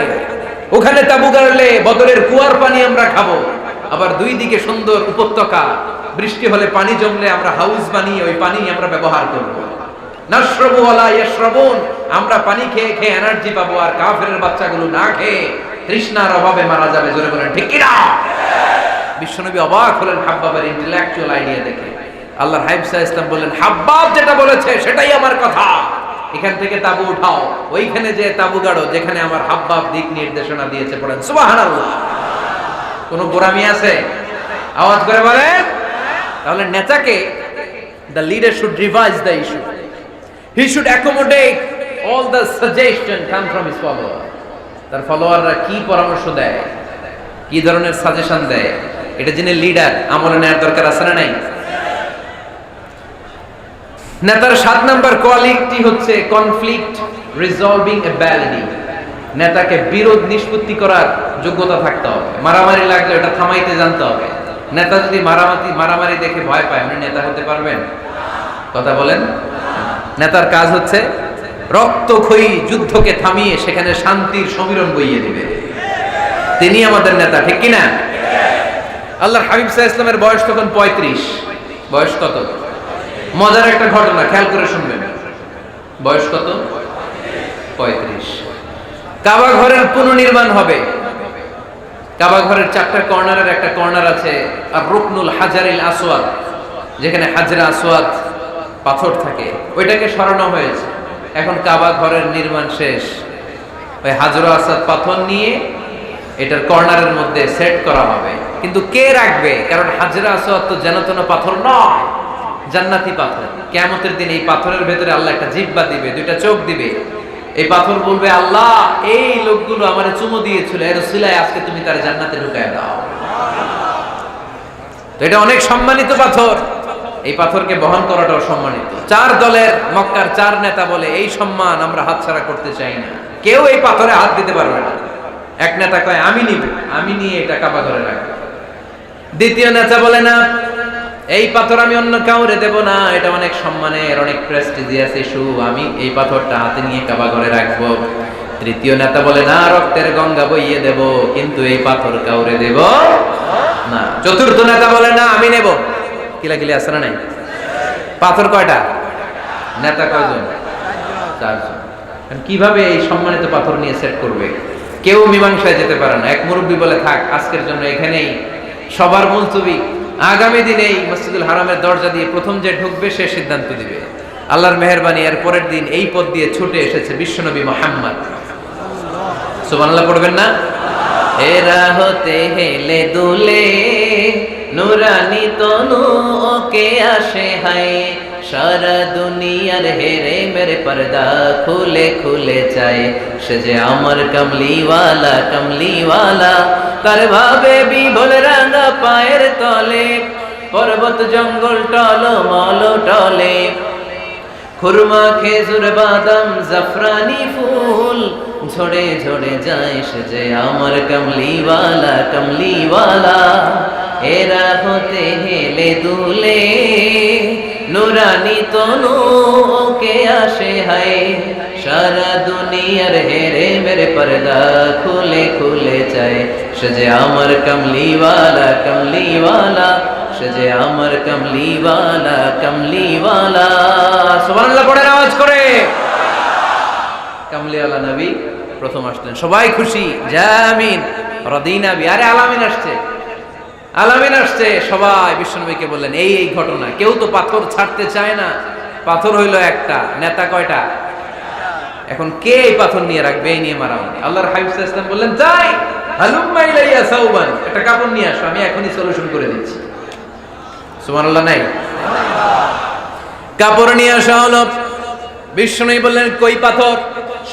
ওখানে তাবু গাড়লে বদরের কুয়ার পানি আমরা খাবো। আবার দুই দিকে সুন্দর উপত্যকা, বৃষ্টি হলে পানি জমলে আমরা হাউস বানিয়ে ওই পানি আমরা ব্যবহার করব। নাশরাবু ওয়ালা ইয়াশরাবুন, আমরা পানি খেয়ে খেয়ে এনার্জি পাবো, আর কাফেরের বাচ্চাগুলো না খেয়ে তৃষ্ণার অভাবে মারা যাবে। জোরে বলেন ঠিক কি না? বিশ্বনবী অবাক হলেন হাব্বাবের ইন্টেলেকচুয়াল আইডিয়া দেখে। আল্লাহর হাবিব সাল্লাল্লাহু আলাইহি ওয়াসাল্লাম বললেন, হাব্বাব যেটা বলেছে সেটাই আমার কথা, এখান থেকে তাবু উঠাও, ওইখানে যে তাবু গাড়ো যেখানে আমার হাব্বাব দিক নির্দেশনা দিয়েছে। পড়েন সুবহানাল্লাহ। কোন গোরামি আছে? আওয়াজ করে বলেন। তাহলে নেতাকে, the leader should revise the issue. He should accommodate all the suggestion come from his follower. তার ফলোয়াররা কি পরামর্শ দেয়, কি ধরনের সাজেশন দেয়, এটা জেনে লিডার আমলে নেওয়ার দরকার আছে না নাই? নেতার 7 নাম্বার কোয়ালিটি হচ্ছে কনফ্লিক্ট রিজলভিং অ্যাবিলিটি। নেতাকে বিরোধ নিষ্পত্তি করার যোগ্যতা থাকতে হবে। মারামারি লাগলে ওটা থামাইতে জানতে হবে। নেতা যদি মারামারি দেখে ভয় পায়, উনি নেতা হতে পারবেন? কথা বলেন। নেতার কাজ হচ্ছে রক্তক্ষয়ী যুদ্ধকে থামিয়ে সেখানে শান্তির সমীরণ বইয়ে দিবে। তিনি আমাদের নেতা, ঠিক কি না? আল্লাহর হাবিব সাল্লাল্লাহু আলাইহি ওয়াসাল্লামের বয়স তখন 35। বয়স কত? মজার একটা ঘটনা, খেয়াল করে শুনবেন। বয়স কত? 35। কাবা ঘরের পুনর্নির্মাণ হবে। কাবা ঘরের 4টা কর্নারের একটা কর্নার আছে আর রুকনুল হাজারিল আসওয়াদ, যেখানে হাজরে আসওয়াদ পাথর থাকে, ওইটাকে সরানো হয়েছে। এখন কাবা ঘরের নির্মাণ শেষ, ওই হাজরে আসওয়াদ পাথর নিয়ে এটার কর্নারের মধ্যে সেট করা হবে। কিন্তু কে রাখবে? কারণ হাজরে আসওয়াদ তো যেন তেন পাথর নয়, জান্নাতি পাথর। কিয়ামতের দিন এই পাথরের ভেতরে আল্লাহ একটা জিহ্বা দিবে, 2টা চোখ দিবে। এই পাথর বলবে, আল্লাহ এই লোকগুলো আমারে চুমু দিয়েছিল, এর উসিলায় আজকে তুমি তার জান্নাতে ঢুকায় দাও। তো এটা অনেক সম্মানিত পাথর, এই পাথরকে বহন করাটাও সম্মানিত। 4 দলের মক্কার 4 নেতা বলে, এই সম্মান আমরা হাতছাড়া করতে চাই না, কেউ এই পাথরে হাত দিতে পারবে না। এক নেতা কয়, আমি নিব, আমি নিয়ে এটা কাবা ঘরে রাখবো। দ্বিতীয় নেতা বলে, না, এই পাথর আমি অন্য কাউরে দেব না, এটা অনেক সম্মানের, অনেক প্রেস্টিজিয়াস ইস্যু, আমি এই পাথরটা হাতে নিয়ে কাবা ঘরে রাখবো। তৃতীয় নেতা বলে, না, রক্তের গঙ্গা বইয়ে দেব, কিন্তু এই পাথর কাউরে দেব না। চতুর্থ নেতা বলে, না, আমি নেব। কিলাকিলি আছে না নাই? পাথর কয়টা? নেতা কয়জন? 4 জন। কিভাবে এই সম্মানিত পাথর নিয়ে সেট করবে? কেউ মীমাংসায় যেতে পারে না। এক মুরব্বী বলে, থাক, আজকের জন্য এখানেই সবার মুলতবি, আগামী দিনে এই মসজিদুল হারামের দরজা দিয়ে প্রথম যে ঢুকবে সে সিদ্ধান্ত দিবে। আল্লাহর মেহেরবানি, এর পরের দিন এই পথ দিয়ে ছুটে এসেছে বিশ্বনবী মুহাম্মদ। সুবহানাল্লাহ পড়বেন না? এরা হতে হেলে দুলে নুরানি তনু ওকে আসে হায়, সারা দুনিয়ার হেরে মেরে পর্দা খুলে খুলে চায়, সে যে আমার কমলিওয়ালা কমলিওয়ালা, তার ভাবে বিভোল রাঙা পায়ের তলে, পর্বত জঙ্গল টলমল টলে, খুরমা খেজুর বাদাম জাফরানি ফুল ঝরে ঝরে যায়, সে যে আমার কমলিওয়ালা কমলিওয়ালা। এরা হতে হেলে দুলে নুরানি তনু ওকে আসে হায়, সারা দুনিয়ার হেরে মেরে পর্দা খুলে খুলে চায়, সে যে আমার কমলিওয়ালা কমলিওয়ালা, সে যে আমার কমলিওয়ালা কমলিওয়ালা। সুবহানাল্লাহ পড়েন আওয়াজ করে। কমলিওয়ালা নবী প্রথম আসলেন, সবাই খুশি, জামিন রাদিনা বি। আরে আলামিন আসছে, আলামিন আসছে। সবাই বিশ্বনবীকে বললেন, এই এই ঘটনা। কেউ তো পাথর ছাড়তে চায় না। পাথর হইল একটা, নেতা কয়টা? এখন কে এই পাথর নিয়ে রাখবে, এই নিয়ে মারামারি। আল্লাহর হাবিব সাল্লাল্লাহু আলাইহি ওয়াসাল্লাম বললেন, যাই হালুম্মা ইলাইয়া সাউবান, একটা কাপড় নিয়ে আসো, আমি এখনই সলিউশন করে দিচ্ছি। সুবহানাল্লাহ নাই? কাপড় নিয়ে আসা হলো। বিষ্ণু বললেন, কই পাথর?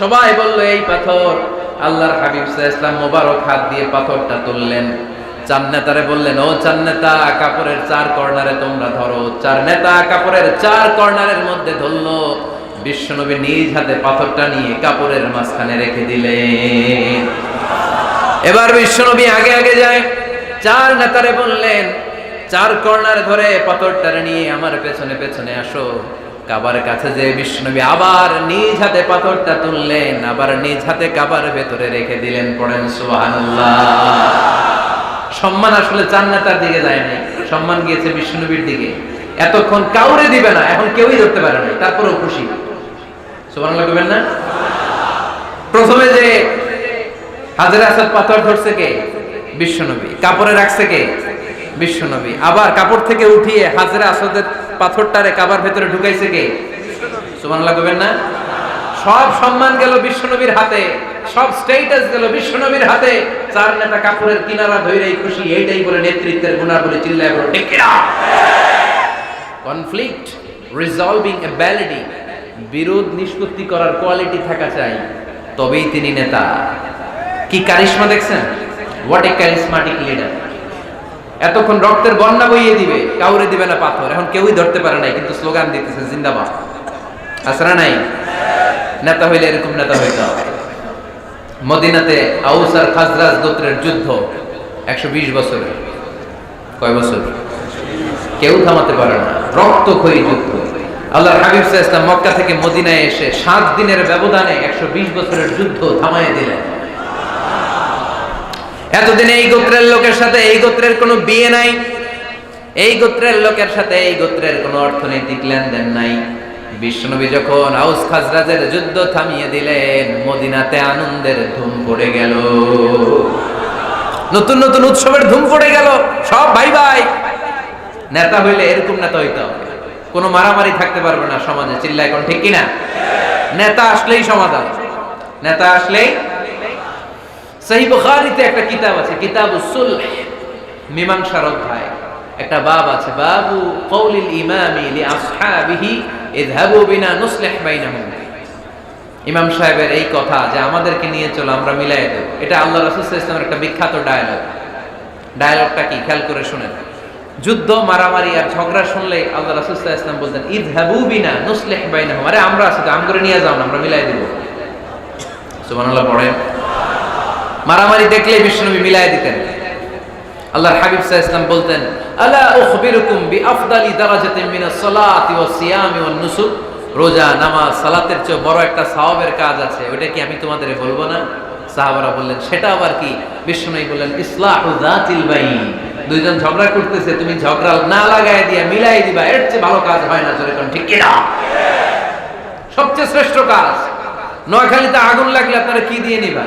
সবাই বলল এই পাথর। আল্লাহর হাবিব সাল্লাল্লাহু আলাইহি ওয়াসাল্লাম মোবারক হাত দিয়ে পাথরটা তুললেন। চার নেতারে বললেন, ও চার নেতা, কাপড়ের চার কর্নারে তোমরা ধরো। চার নেতা কাপড়ের চার কর্নারের মধ্যে ধরলো। বিশ্বনবী নিজ হাতে পাথরটা নিয়ে কাপড়ের মাঝখানে রেখে দিলেন। এবার বিশ্বনবী আগে আগে যায়, চার নেতারে বললেন, চার কর্নারে ধরে পাথরটা নিয়ে আমার পেছনে পেছনে আসো। কাবার কাছে যে বিশ্বনবী আবার নিজ হাতে পাথরটা তুললেন, আবার নিজ হাতে কাবার ভেতরে রেখে দিলেন। পড়েন সুবহানাল্লাহ। সম্মান আসলে চার নেতার দিকে যায় নাই, সম্মান গিয়েছে বিশ্বনবীর দিকে। এতক্ষণ কাউরে দিবে না, এখন কেউই ধরতে পারে না, তারপরেও খুশি। সুবহানাল্লাহ কইবেন না? প্রথমে যে হাজরে আসাদ পাথর ধরছে কে? বিশ্বনবী। কাপড়ে রাখছে কে? বিশ্বনবী। আবার কাপড় থেকে উঠিয়ে হাজরে আসাদের পাথরটারে কাবার ভেতরে ঢুকাইছে কে? সুবহানাল্লাহ কইবেন না? সব সম্মান গেল বিশ্বনবীর হাতে, সব স্ট্যাটাস গেল বিশ্বনবীর হাতে। চার নেতা কাপড়ের কিনারা ধইরেই খুশি। এইটাই বলে নেতৃত্বের গুণাবলী। চিল্লায় বলো ঠিক কিনা? কনফ্লিক্ট রিজলভিং অ্যাবিলিটি, বিরোধ নিষ্পত্তি করার কোয়ালিটি থাকা চাই, তবেই তিনি নেতা। কি কারিশমা দেখছেন? What a charismatic leader. এতক্ষণ রক্তের বন্যা বইয়ে দিবে, কাউরে দিবে না পাথর। এখন কেউই ধরতে পারে নাই, কিন্তু স্লোগান দিতেছে জিন্দাবাদ। আসরা নাই? নেতা হইলে এরকম নেতা হইতে হবে। মদিনাতে আউস আর খাজরাজ গোত্রের যুদ্ধ 120 বছরের। কয় বছর? কেউ থামাতে পারে না, রক্তক্ষয়ী যুদ্ধ। আল্লাহর হাবিব সাল্লাল্লাহু আলাইহি ওয়াসাল্লাম মক্কা থেকে মদিনায় এসে 7 দিনের ব্যবধানে 120 বছরের যুদ্ধ থামায় দিলেন। এতদিন এই গোত্রের লোকের সাথে এই গোত্রের কোনো বিয়ে নাই, এই গোত্রের লোকের সাথে এই গোত্রের কোনো অর্থনৈতিক লেনদেন নাই। বিশ্বনবী যখন আউস খাজরাজের যুদ্ধ থামিয়ে দিলেন, মদিনাতে আনন্দের ধুম পড়ে গেল। নতুন নতুন উৎসবের ধুম পড়ে গেল। সব ভাই ভাই। নেতা হইলে এরকম নেতা হইতে হবে, কোনো মারামারি থাকতে পারবে না সমাজে। চিল্লায় কোন ঠিক কিনা? নেতা আসলেই সমাধান, নেতা আসলেই। সহিহ বুখারীতে একটা কিতাব আছে, কিতাবুস সুলহ, মীমাংসার অধ্যায়। একটা বাব আছে, বাবু কওলিল ইমামি লিআসহাবিহি ইযহাবু বিনা নুসলিহ বাইনাহুম। ইমাম সাহেবের এই কথা যে আমাদেরকে নিয়ে চলো, আমরা মিলাই দেব। এটা আল্লাহ রাসূল সাল্লাল্লাহু আলাইহি ওয়াসাল্লামের একটা বিখ্যাত ডায়ালগ। ডায়ালগটা কি খেয়াল করে শুনেন। যুদ্ধ, মারামারি আর ঝগড়া শুনলে আল্লাহ রাসূল সাল্লাল্লাহু আলাইহি ওয়াসাল্লাম বলতেন, ইযহাবু বিনা নুসলিহ বাইনাহুম। আরে আমরা আছি তো, আমগরে নিয়ে যাও না, আমরা মিলাই দেব। সুবহানাল্লাহ পড়েন। মারামারি দেখলে বিশ্বনবী মিলাই দিতেন। আল্লাহর হাবিব সাল্লাল্লাহু আলাইহি ওয়াসাল্লাম বলতেন, আলা উখবিরুকুম বিআফদালি দারাজাতিন মিনাস সালাতি ওয়াস সিয়ামি ওয়ান নুসুক। রোজা, নামাজ, সালাতের চেয়ে বড় একটা সওয়াবের কাজ আছে, ওটা কি আমি তোমাদের বলবো না? সাহাবারা বললেন, সেটা আবার কি? বিশ্বনবী বললেন, ইসলাহু যাতিল বাইন। দুইজন ঝগড়া করতেছে, তুমি ঝগড়া না লাগায় দিয়া মিলাই দিবা, এর চেয়ে ভালো কাজ হয় না। জোরে কোন ঠিক কিনা? সবচেয়ে শ্রেষ্ঠ কাজ। নোয়াখালীতে আগুন লাগলে আপনারা কি দিয়ে নিবা?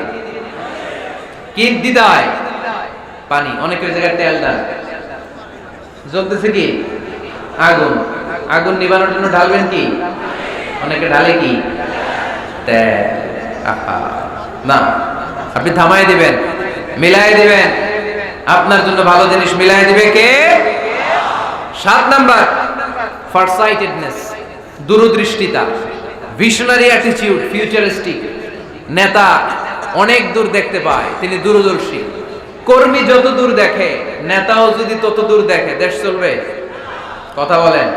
কি দিদায়? পানি। অনেকের জায়গায় তেল দেন। জ্বলতেছে কি? আগুন। আগুন নিবানোর জন্য ঢালবেন কি? অনেকে ঢালে কি? তেল। না, আপনি থামাই দিবেন, মিলাই দিবেন। আপনার জন্য ভালো জিনিস মিলাই দিবে কে? 7 নাম্বার, ফারসাইটেডনেস, দূরদৃষ্টিতা, ভিশনারি অ্যাটিটিউড, ফিউচারিস্টিক। নেতা অনেক দূর দেখতে পায়, তিনি দূরদর্শী। কর্মী যত দূর দেখে, নেতাও যদি তত দূর দেখে, দেশ চলবে? কথা বলেন।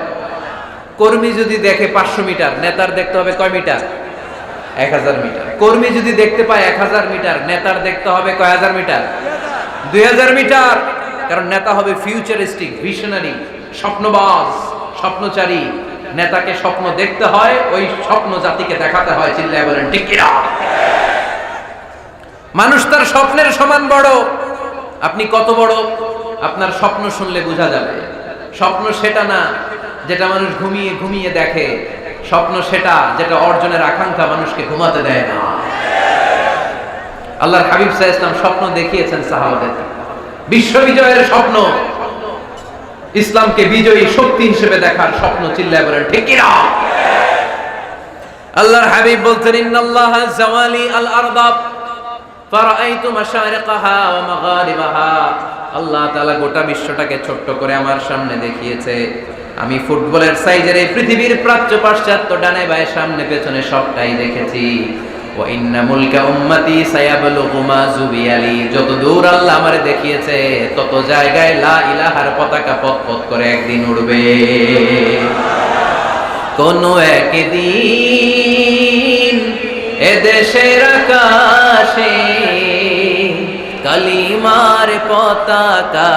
কর্মী যদি দেখে 500 মিটার, নেতার দেখতে হবে কয় মিটার? 1000 মিটার। কর্মী যদি দেখতে পায় 1000 মিটার, নেতার দেখতে হবে কয় হাজার মিটার? 2000 মিটার। কারণ নেতা হবে ফিউচারিস্টিক, ভিশনারি, স্বপ্নবাজ, স্বপ্নচারী। নেতাকে স্বপ্ন দেখতে হয়, ওই স্বপ্ন জাতিকে দেখাতে হয়। চিল্লায় বলেন ঠিক কিনা? মানুষ তার স্বপ্নের সমান বড়। আপনি কত বড় আপনার স্বপ্ন শুনলে বোঝা যাবে। স্বপ্ন সেটা না যেটা মানুষ ঘুমিয়ে ঘুমিয়ে দেখে, স্বপ্ন সেটা যেটা অর্জনের আকাঙ্ক্ষা মানুষকে ঘুমাতে দেয় না। আল্লাহর হাবিব সাল্লাল্লাহু আলাইহি ওয়াসাল্লাম স্বপ্ন দেখিয়েছেন সাহাবাদের, বিশ্ব বিজয়ের স্বপ্ন, ইসলামকে বিজয়ী শক্তি হিসেবে দেখার স্বপ্ন। চিল্লায় বলেন ঠিক কিনা? আল্লাহর হাবিব বলতেন ইন্নাল্লাহ জাওয়ালি আল আরদা ফারাআইতু মাশারিকাহা ওয়া মাগারিবাহা। আল্লাহ তাআলা গোটা বিশ্বটাকে ছোট্ট করে আমার সামনে দেখিয়েছে। আমি ফুটবলের সাইজের এই পৃথিবীর প্রাচ্য পাশ্চাত্য ডানে বায়ে সামনে পেছনে সবটাই দেখেছি। ওয়া ইন্না মুলকা উম্মতি সায়াবলুগু মা জুবিয়ালি। যত দূর আল্লাহ আমারে দেখিয়েছে তত জায়গায় লা ইলাহার পতাকা পথ পথ করে একদিন উড়বে। কোন একদিন এদেশের আকাশে কালিমার পতাকা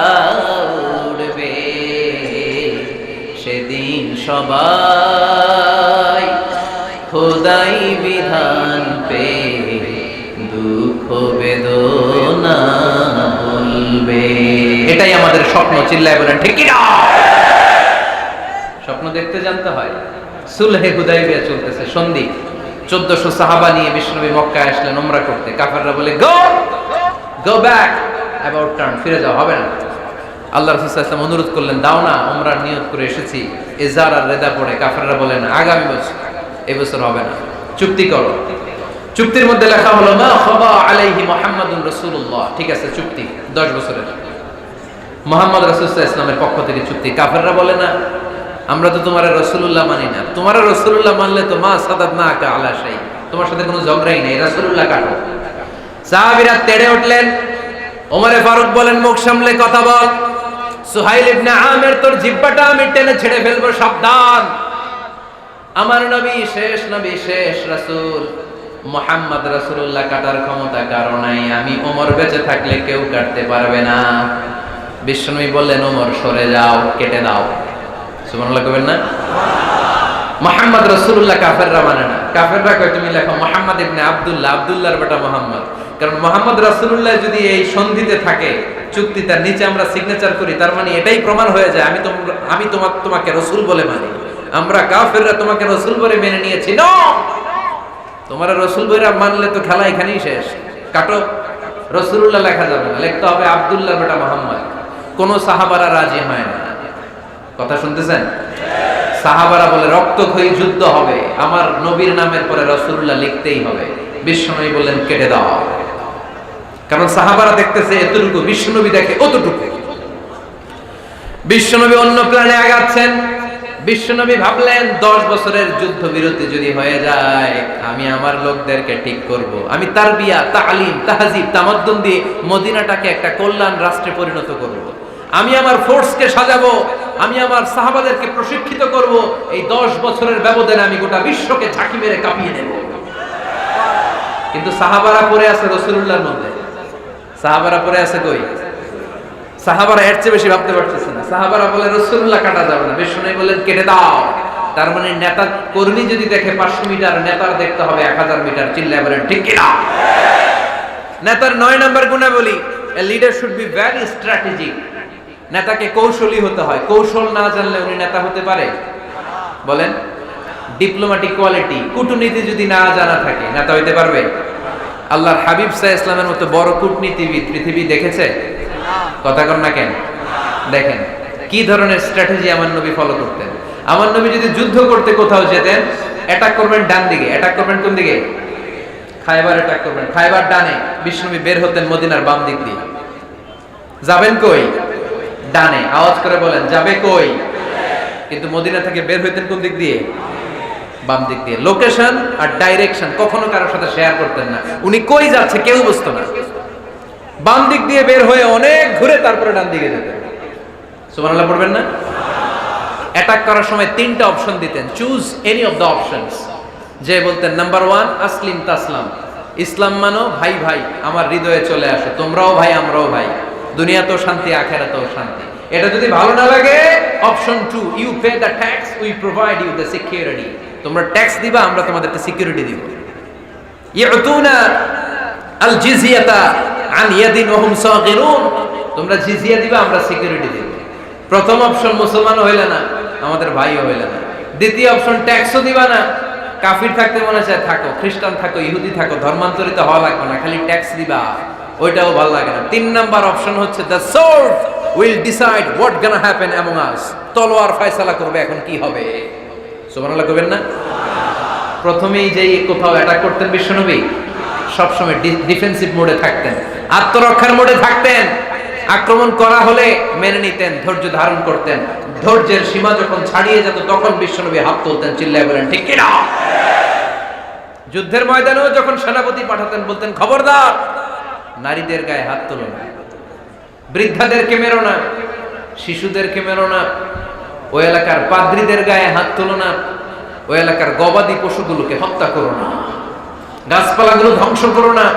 উড়বে। সেদিন সবাই খোদাই বিধান পে দুঃখ বেদনা বলবে। এটাই আমাদের স্বপ্ন, চিল্লায় বলেন ঠিক কি না? স্বপ্ন দেখতে জানতে হয়। সুলহে হুদাইবিয়া চলতেছে, সন্ধি। 1400 সাহাবা নিয়ে বিশ্বনবী মক্কায় আসলেন উমরা করতে। কাফেররা বলে গো ব্যাক, অ্যাবাউট টার্ন, ফিরে যাও, হবে না। আল্লাহ রাসূল সাল্লাল্লাহু আলাইহি ওয়াসাল্লাম অনুরোধ করলেন, দাও না, উমরার নিয়ত করে এসেছি। ইজার আর রেদা পড়ে কাফেররা বলেন আগামী বছর, এই বছর হবে না, চুক্তি করো। চুক্তির মধ্যে লেখা হলো মা খাবা আলাইহি মুহাম্মাদুর রাসূলুল্লাহ। ঠিক আছে, চুক্তি 10 বছরের, মুহাম্মদ রাসূল সাল্লাল্লাহু আলাইহি ওয়াসাল্লামের পক্ষ থেকে চুক্তি। কাফেররা বলে না, আমরা তো তোমার রাসূলুল্লাহ মানি না। তোমার রাসূলুল্লাহ মানলে তো মা সাদাদনাকা আলা শাই, তোমার সাথে কোনো ঝগড়াই নাই, রাসূলুল্লাহ কাটো। সাহাবীরা তেড়ে উঠলেন। ওমরে ফারুক বলেন, মুখ সামলে কথা বল। সুহাইল ইবনে আমির, তোর জিহ্বাটা আমি টেনে ছেড়ে ফেলবো, সাবধান। আমার নবী শেষ রাসূল মুহাম্মদ রাসূলুল্লাহ কাটার ক্ষমতা কারো নাই। আমি ওমর বেঁচে থাকলে কেউ কাটতে পারবে না। বিশ্বনবী বললেন, ওমর সরে যাও, কেটে দাও। সুবহানাল্লাহ কইবেন না? মুহাম্মদ রাসূলুল্লাহ কাফেররা মানে না। কাফেররা কয় তুমি লেখো মুহাম্মদ ইবনে আব্দুল্লাহ, আব্দুল্লাহর বেটা মুহাম্মদ। কারণ মুহাম্মদ রাসূলুল্লাহ যদি এই সন্ধিতে থাকে, চুক্তি তার নিচে আমরা সিগনেচার করি, তার মানে এটাই প্রমাণ হয়ে যায় আমি তোমাকে রাসূল বলে মানি। আমরা কাফেররা তোমাকে রাসূল বলে মেনে নিয়েছি। নো, তোমার রাসূল বলে মানলে তো খেলা এখানেই শেষ। কাটো, রাসূলুল্লাহ লেখা যাবে না, লিখতে হবে আব্দুল্লাহর বেটা মুহাম্মদ। কোন সাহাবারা রাজি হয় না। কথা শুনতেছেন? সাহাবারা বলে রক্তক্ষয়ী যুদ্ধ হবে, আমার নবীর নামের পরে রাসূলুল্লাহ লিখতেই হবে। বিশ্বনবী বললেন, কেটে দাও। কারণ সাহাবারা দেখতেছে এতটুকু, বিশ্বনবী দেখে অতটুকু। বিশ্বনবী অন্য প্ল্যানে আগাচ্ছেন। বিশ্বনবী ভাবলেন 10 বছরের যুদ্ধ বিরতি যদি হয়ে যায়, আমি আমার লোকদেরকে ঠিক করব। আমি তারবিয়া, তালিম, তাহজিব, তামাদ্দুন দিয়ে মদিনাটাকে একটা কল্যাণ রাষ্ট্রে পরিণত করব। আমি আমার ফোর্সকে সাজাবো, আমি আমার সাহাবাদেরকে প্রশিক্ষিত করব। এই 10 বছরের ব্যবধানে আমি গোটা বিশ্বকে ঝাঁকি মেরে কাঁপিয়ে দেব। কিন্তু সাহাবারা পড়ে আছে রাসূলুল্লাহর মধ্যে। সাহাবারা পড়ে আছে কই? সাহাবারা এর চেয়ে বেশি ভাবতে পারতেছে না। সাহাবারা বলে রাসূলুল্লাহ কাটা যাবে না। বিশ্বনবী বললেন, কেটে দাও। তার মানে নেতা কর্মী যদি দেখে 500 মিটার, নেতার দেখতে হবে 1000 মিটার। চিল্লায় বলেন ঠিক কি না? নেতার 9 নাম্বার গুণাবলী, a leader should be very strategic. নেতাকে কৌশলী হতে হয়। কৌশল না জানলে উনি নেতা হতে পারে? বলেন। ডিপ্লোম্যাটিক কোয়ালিটি, কূটনীতি যদি না জানা থাকে, নেতা হইতে পারবে? আল্লাহর হাবিব সাল্লাল্লাহু আলাইহি ওয়াসাল্লামের মতো বড় কূটনীতিবিদ পৃথিবী দেখেছে? কথা কর না কেন? দেখেন কি ধরনের স্ট্র্যাটেজি আমার নবী ফলো করতেন। আমার নবী যদি যুদ্ধ করতে কোথাও যেতেন, অ্যাটাক করবেন ডান দিকে। অ্যাটাক করবেন কোন দিকে? খায়বার অ্যাটাক করবেন, খায়বার ডানে। বিশ্বনবী বের হতেন মদিনার বাম দিক দিয়ে। যাবেন কই? ডানে। আওয়াজ করে বলেন, যাবে কই? কিন্তু মদিনা থেকে বের হইতেন কোন দিক দিয়ে? বাম দিক দিয়ে। লোকেশন আর ডাইরেকশন কখনো কারোর সাথে শেয়ার করতেন না। উনি কই যাচ্ছে কেউ বুঝতো না। বাম দিক দিয়ে বের হয়ে অনেক ঘুরে তারপরে ডান দিকে যেতেন। সুবহানাল্লাহ পড়বেন না? অ্যাটাক করার সময় 3টা অপশন দিতেন, choose any of the options. যে বলতেন নাম্বার 1 আসলিম তাসলাম, ইসলাম মানো, ভাই ভাই আমার হৃদয়ে চলে আসো, তোমরাও ভাই আমরাও ভাই, দুনিয়াতেও শান্তি আখিরাতেও শান্তি। এটা যদি ভালো না লাগে, option 2 you pay the tax, we provide you the security. তোমরা ট্যাক্স দিবা, আমরা তোমাদেরকে সিকিউরিটি দিব। ইউতুনা আল জিজিয়াতা আন ইয়াদিন ওয়া হুম সাগিরুন, তোমরা জিজিয়া দিবা, আমরা সিকিউরিটি দিব। প্রথম অপশন মুসলমান হইলে না, আমাদের ভাইও হইলে না। দ্বিতীয় অপশন ট্যাক্সও দিবা না, কাফির থাকতে মনে চায় থাকো, খ্রিস্টান থাকো, ইহুদি থাকো, ধর্মান্তরিত হওয়া লাগবে না, খালি ট্যাক্স দিবা, ওইটাও ভালো লাগে না। 3 নাম্বার অপশন হচ্ছে the sword will decide what gonna happen among আস, তলোয়ার ফয়সালা করবে এখন কি হবে। সুবহানাল্লাহ কইবেন না? প্রথমেই যেই কোথাও অ্যাটাক করতেন বিশ্বনবী সবসময় ডিফেন্সিভ মোডে থাকতেন, আত্মরক্ষার মোডে থাকতেন। আক্রমণ করা হলে মেনে নিতেন, ধৈর্য ধারণ করতেন। ধৈর্যের সীমা যখন ছাড়িয়ে যেত তখন বিশ্বনবী হাত তুলতেন, চিল্লায় বলেন ঠিক কিনা। যুদ্ধের ময়দানেও যখন সেনাপতি পাঠাতেন বলতেন খবরদার নারীদের গায়ে হাত তোলো না, বৃদ্ধাদেরকে মেরো না, শিশুদেরকে মেরো না, ওই এলাকার পাদ্রীদের গায়ে হাত তোলো না, ওই এলাকার গবাদি পশুগুলোকে হত্যা করো না, গাছপালাগুলো ধ্বংস করো না।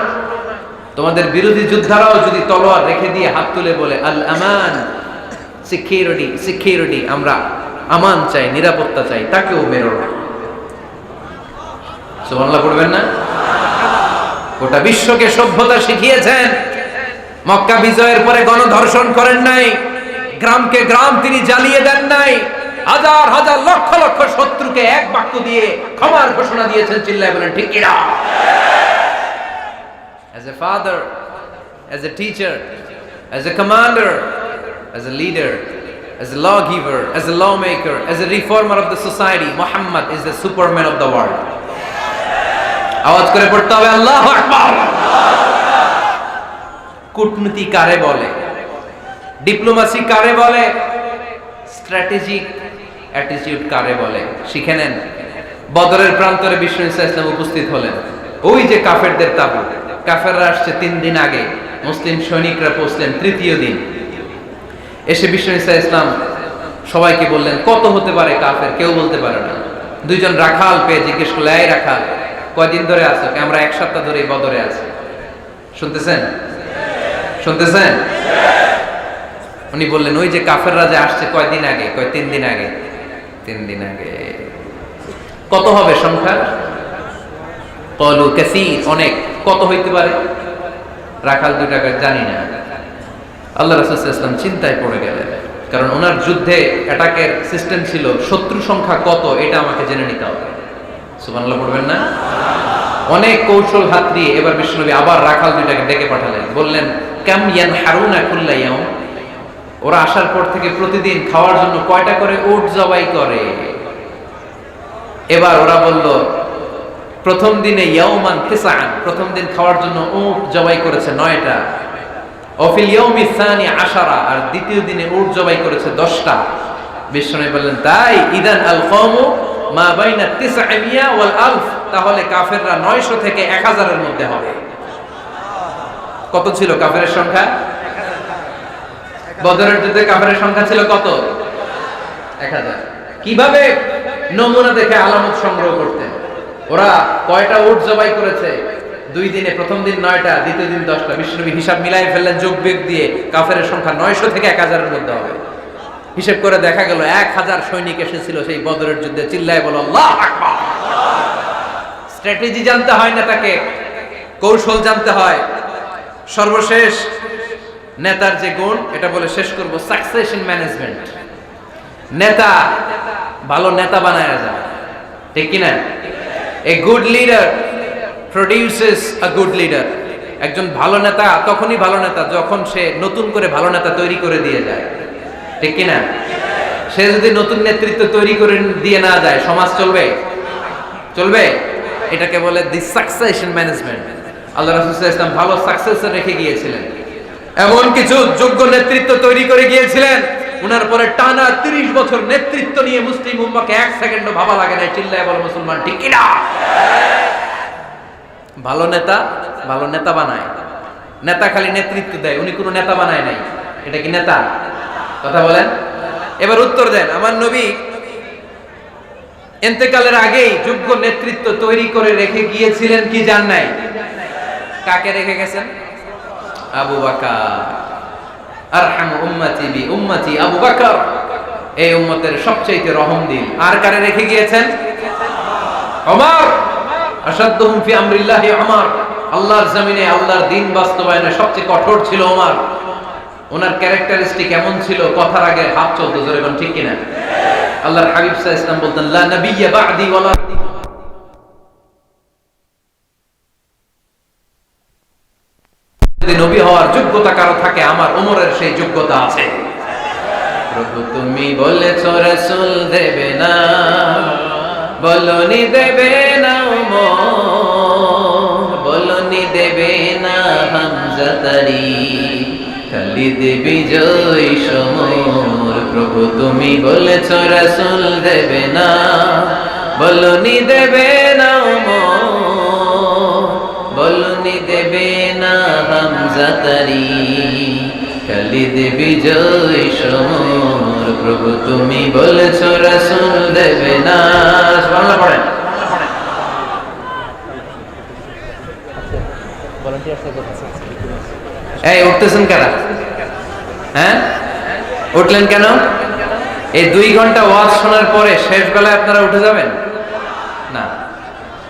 তোমাদের বিরোধী যোদ্ধারাও যদি তলোয়ার রেখে দিয়ে হাত তুলে বলে আল আমান, সিকিউরিটি সিকিউরিটি, আমরা আমান চাই, নিরাপত্তা চাই, তাকেও মেরো না। সুবহানাল্লাহ পড়বেন না? গোটা বিশ্বকে সভ্যতা শিখিয়েছেন। মক্কা বিজয়ের পরে গণধর্ষণ করেন নাই, গ্রামকে গ্রাম তিনি জ্বালিয়ে দেন নাই, হাজার হাজার লক্ষ লক্ষ শত্রুকে এক বাক্য দিয়ে ক্ষমার ঘোষণা দিয়েছেন, চিল্লায় বলেন ঠিক কিনা। As a father, as a teacher, as a commander, as a leader, as a lawgiver, as a lawmaker, as a reformer of the society, Muhammad is the superman of the world. আওয়াজ করে পড়তে হবে আল্লাহু আকবার। কূটনীতি কারে বলে, diplomacy কারে বলে, স্ট্র্যাটেজিক অ্যাটিটিউড কারে বলে শিখে নেন। বদরের প্রান্তরে বিশ্ব ইসলাম উপস্থিত হলেন। ওই যে কাফেরদের তাবু, কাফেররা আসছে 3 দিন আগে, মুসলিম সৈনিকরা পৌঁছলেন 3য় দিন। এসে বিশ্ব ইসলাম সবাইকে বললেন কত হতে পারে কাফের, কেউ বলতে পারে না। 2 জন রাখাল পেয়ে জিজ্ঞেস করলে এই রাখাল কয়দিন ধরে আছো? আমরা 1 সপ্তাহ ধরে বদরে আছি। শুনতেছেন শুনতেছেন? উনি বললেন ওই যে কাফেররা যে আসছে কয়দিন আগে? 3 দিন আগে। 3 দিন আগে। কত হবে সংখ্যা? কলু কাসীর, অনেক। কত হইতে পারে? রাখাল 2 টাকা জানি না। আল্লাহ রাসূল সাল্লাল্লাহু আলাইহি ওয়াসাল্লাম চিন্তায় পড়ে গেলেন, কারণ ওনার যুদ্ধে অ্যাটাকের সিস্টেম ছিল শত্রু সংখ্যা কত এটা আমাকে জেনে নিতে হবে। সুবহানাল্লাহ পড়বেন না? অনেক কৌশল হাত দিয়ে এবার বিশ্বনবী আবার রাখাল 2টাকে ডেকে পাঠালেন, বললেন কাম ইয়ানহারুনা কুল্লা ইয়াউম, ওরা আসার পর থেকে প্রতিদিন খাওয়ার জন্য কয়টা করে উট জবাই করে? এবার ওরা বলল প্রথম দিনে ইয়াউমান তিসআন, প্রথম দিন খাওয়ার জন্য উট জবাই করেছে 9টা। অফিল ইয়াউমি সানি 10, আর দ্বিতীয় দিনে উট জবাই করেছে 10টা। বিশ্বনবী বললেন তাই ইদান আল কওমু মা বাইনা 900 ওয়াল আলফ, তাহলে কাফেররা 900 থেকে 1000 এর মধ্যে হবে। কত ছিল কাফেরের সংখ্যা? বদরের যুদ্ধে কাফেরের সংখ্যা ছিল কত? 1000। কিভাবে নমুনা দেখে আলামত সংগ্রহ করতেন? ওরা কয়টা উট জবাই করেছে 2 দিনে? প্রথম দিন 9টা, দ্বিতীয় দিন 10টা। বিশ্বনবী হিসাব মিলাই ফেললেন যোগ বিয়োগ দিয়ে, কাফেরের সংখ্যা 900 থেকে 1000 এর মধ্যে হবে। হিসাব করে দেখা গেল 1000 সৈনিক এসেছিল সেই বদরের যুদ্ধে। চিল্লায় বলো আল্লাহু আকবার। স্ট্র্যাটেজি জানতে হয় না, তাকে কৌশল জানতে হয়। সর্বশেষ নেতার যে গুণ, এটা বলে শেষ করব, সাকসেশন ম্যানেজমেন্ট। নেতা ভালো নেতা বানায় যায়, ঠিক কি না? A good leader produces a good leader. একজন ভালো নেতা তখনই ভালো নেতা যখন সে নতুন করে ভালো নেতা তৈরি করে দিয়ে যায়, ঠিক কি না? সে যদি নতুন নেতৃত্ব তৈরি করে দিয়ে না যায়, সমাজ চলবে? চলবে? এটাকে বলে দি সাকসেশন ম্যানেজমেন্ট। আল্লাহ রাসূল সাল্লাল্লাহু আলাইহি ওয়াসাল্লাম ভালো সাকসেসর রেখে গিয়েছিলেন, এমন কিছু যোগ্য নেতৃত্ব তৈরি করে গিয়েছিলেন। উনার পরে টানা 30 বছর নেতৃত্ব নিয়ে মুসলিম উম্মাহকে 1 সেকেন্ডও ভাবা লাগে না। চিল্লায় বলো মুসলমান ঠিক কি না? ভালো নেতা ভালো নেতা বানায়। নেতা খালি নেতৃত্ব দেয়, উনি কোনো নেতা বানায় নাই। এটা কি নেতা? কথা বলেন। এবার উত্তর দেন। আমার নবী ইন্তেকালের আগেই যোগ্য নেতৃত্ব তৈরি করে রেখে গিয়েছিলেন কি জান নাই? কাকে রেখে গেছেন? আবু বকর। আরহামু উম্মতি বি উম্মতি আবু বকর, এই উম্মতের সবচেয়ে রহমদিল। আর কারে রেখে গিয়েছেন? ওমর। আশাদ্দুহুম ফি আমরিল্লাহি ওমর, আল্লাহর জমিনে আল্লাহর দ্বীন বাস্তবায়নে সবচেয়ে কঠোর ছিল ওমর। ওনার ক্যারেক্টারিস্টিক এমন ছিল, কথার আগে হাত চলতো, জোরে বলেন ঠিক কিনা? আল্লাহর হাবিব সাল্লাল্লাহু আলাইহি ওয়াসাল্লাম বলতেন লা নাবিয়্যা বা'দি ওয়ালা, যদি নবী হওয়ার যোগ্যতা কারো থাকে আমার ওমরের সেই যোগ্যতা আছে। প্রভু তুমি বলেছো রাসূল দেবে না, বলনি দেবে না ওমর, বলনি দেবে না হামজা তারি, খালিদ বিজয় সমর। প্রভু তুমি বলেছ রাসূল দেবে না, বলনি দেবে না ওমর, বলনি দেবে না হামজা তারি, খালিদ বিজয় সমর। প্রভু তুমি বলেছ রাসূল দেবে না। সুবহানাল্লাহ পড়েন। এই উঠতেছেন কারা? হ্যাঁ, উঠলেন কেন? এই 2 ঘন্টা ওয়াজ শোনার পরে শেষ বেলায় আপনারা উঠে যাবেন না?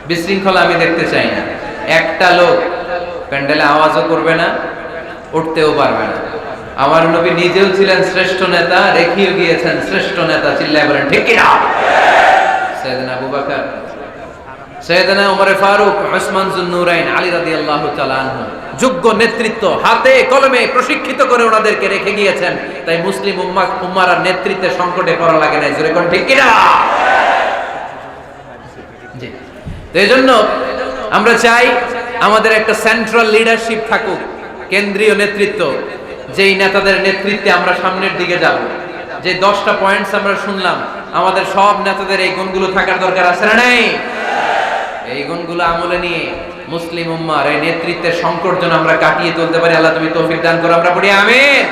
বিশৃঙ্খলা আমি দেখতে চাই না। একটা লোক প্যান্ডেলে আওয়াজও করবে না, উঠতেও পারবে না। আমার নবী নিজেও ছিলেন শ্রেষ্ঠ নেতা, রেখেও গিয়েছেন শ্রেষ্ঠ নেতা। চিল্লায় বলেন ঠিক কিনা? সাইয়েদনা আবু বকর, সাইয়েদনা ওমর ফারুক, উসমান যুন্নুরাইন, আলী রাদিয়াল্লাহু তাআলা আনহু যোগ্য নেতৃত্ব হাতে কলমে প্রশিক্ষিত করে ওনাদেরকে রেখে গিয়েছেন। তাই মুসলিম উম্মার নেতৃত্বের সংকটে পড়া লাগে না। জোরে কোন ঠিক কিনা? জি। তো এইজন্য আমরা চাই আমাদের একটা সেন্ট্রাল লিডারশিপ থাকুক, কেন্দ্রীয় নেতৃত্ব, যেই নেতাদের নেতৃত্বে আমরা সামনের দিকে যাব। যে 10টা পয়েন্টস আমরা শুনলাম, আমাদের সব নেতাদের এই গুণগুলো থাকার দরকার আছে না নাই? এই গুণগুলো আমলে নিয়ে মুসলিম উম্মার এই নেতৃত্বের সংকট যেন আমরা কাটিয়ে তুলতে পারি। আল্লাহ তুমি তৌফিক দান করো। আমরা পড়ি আমিন।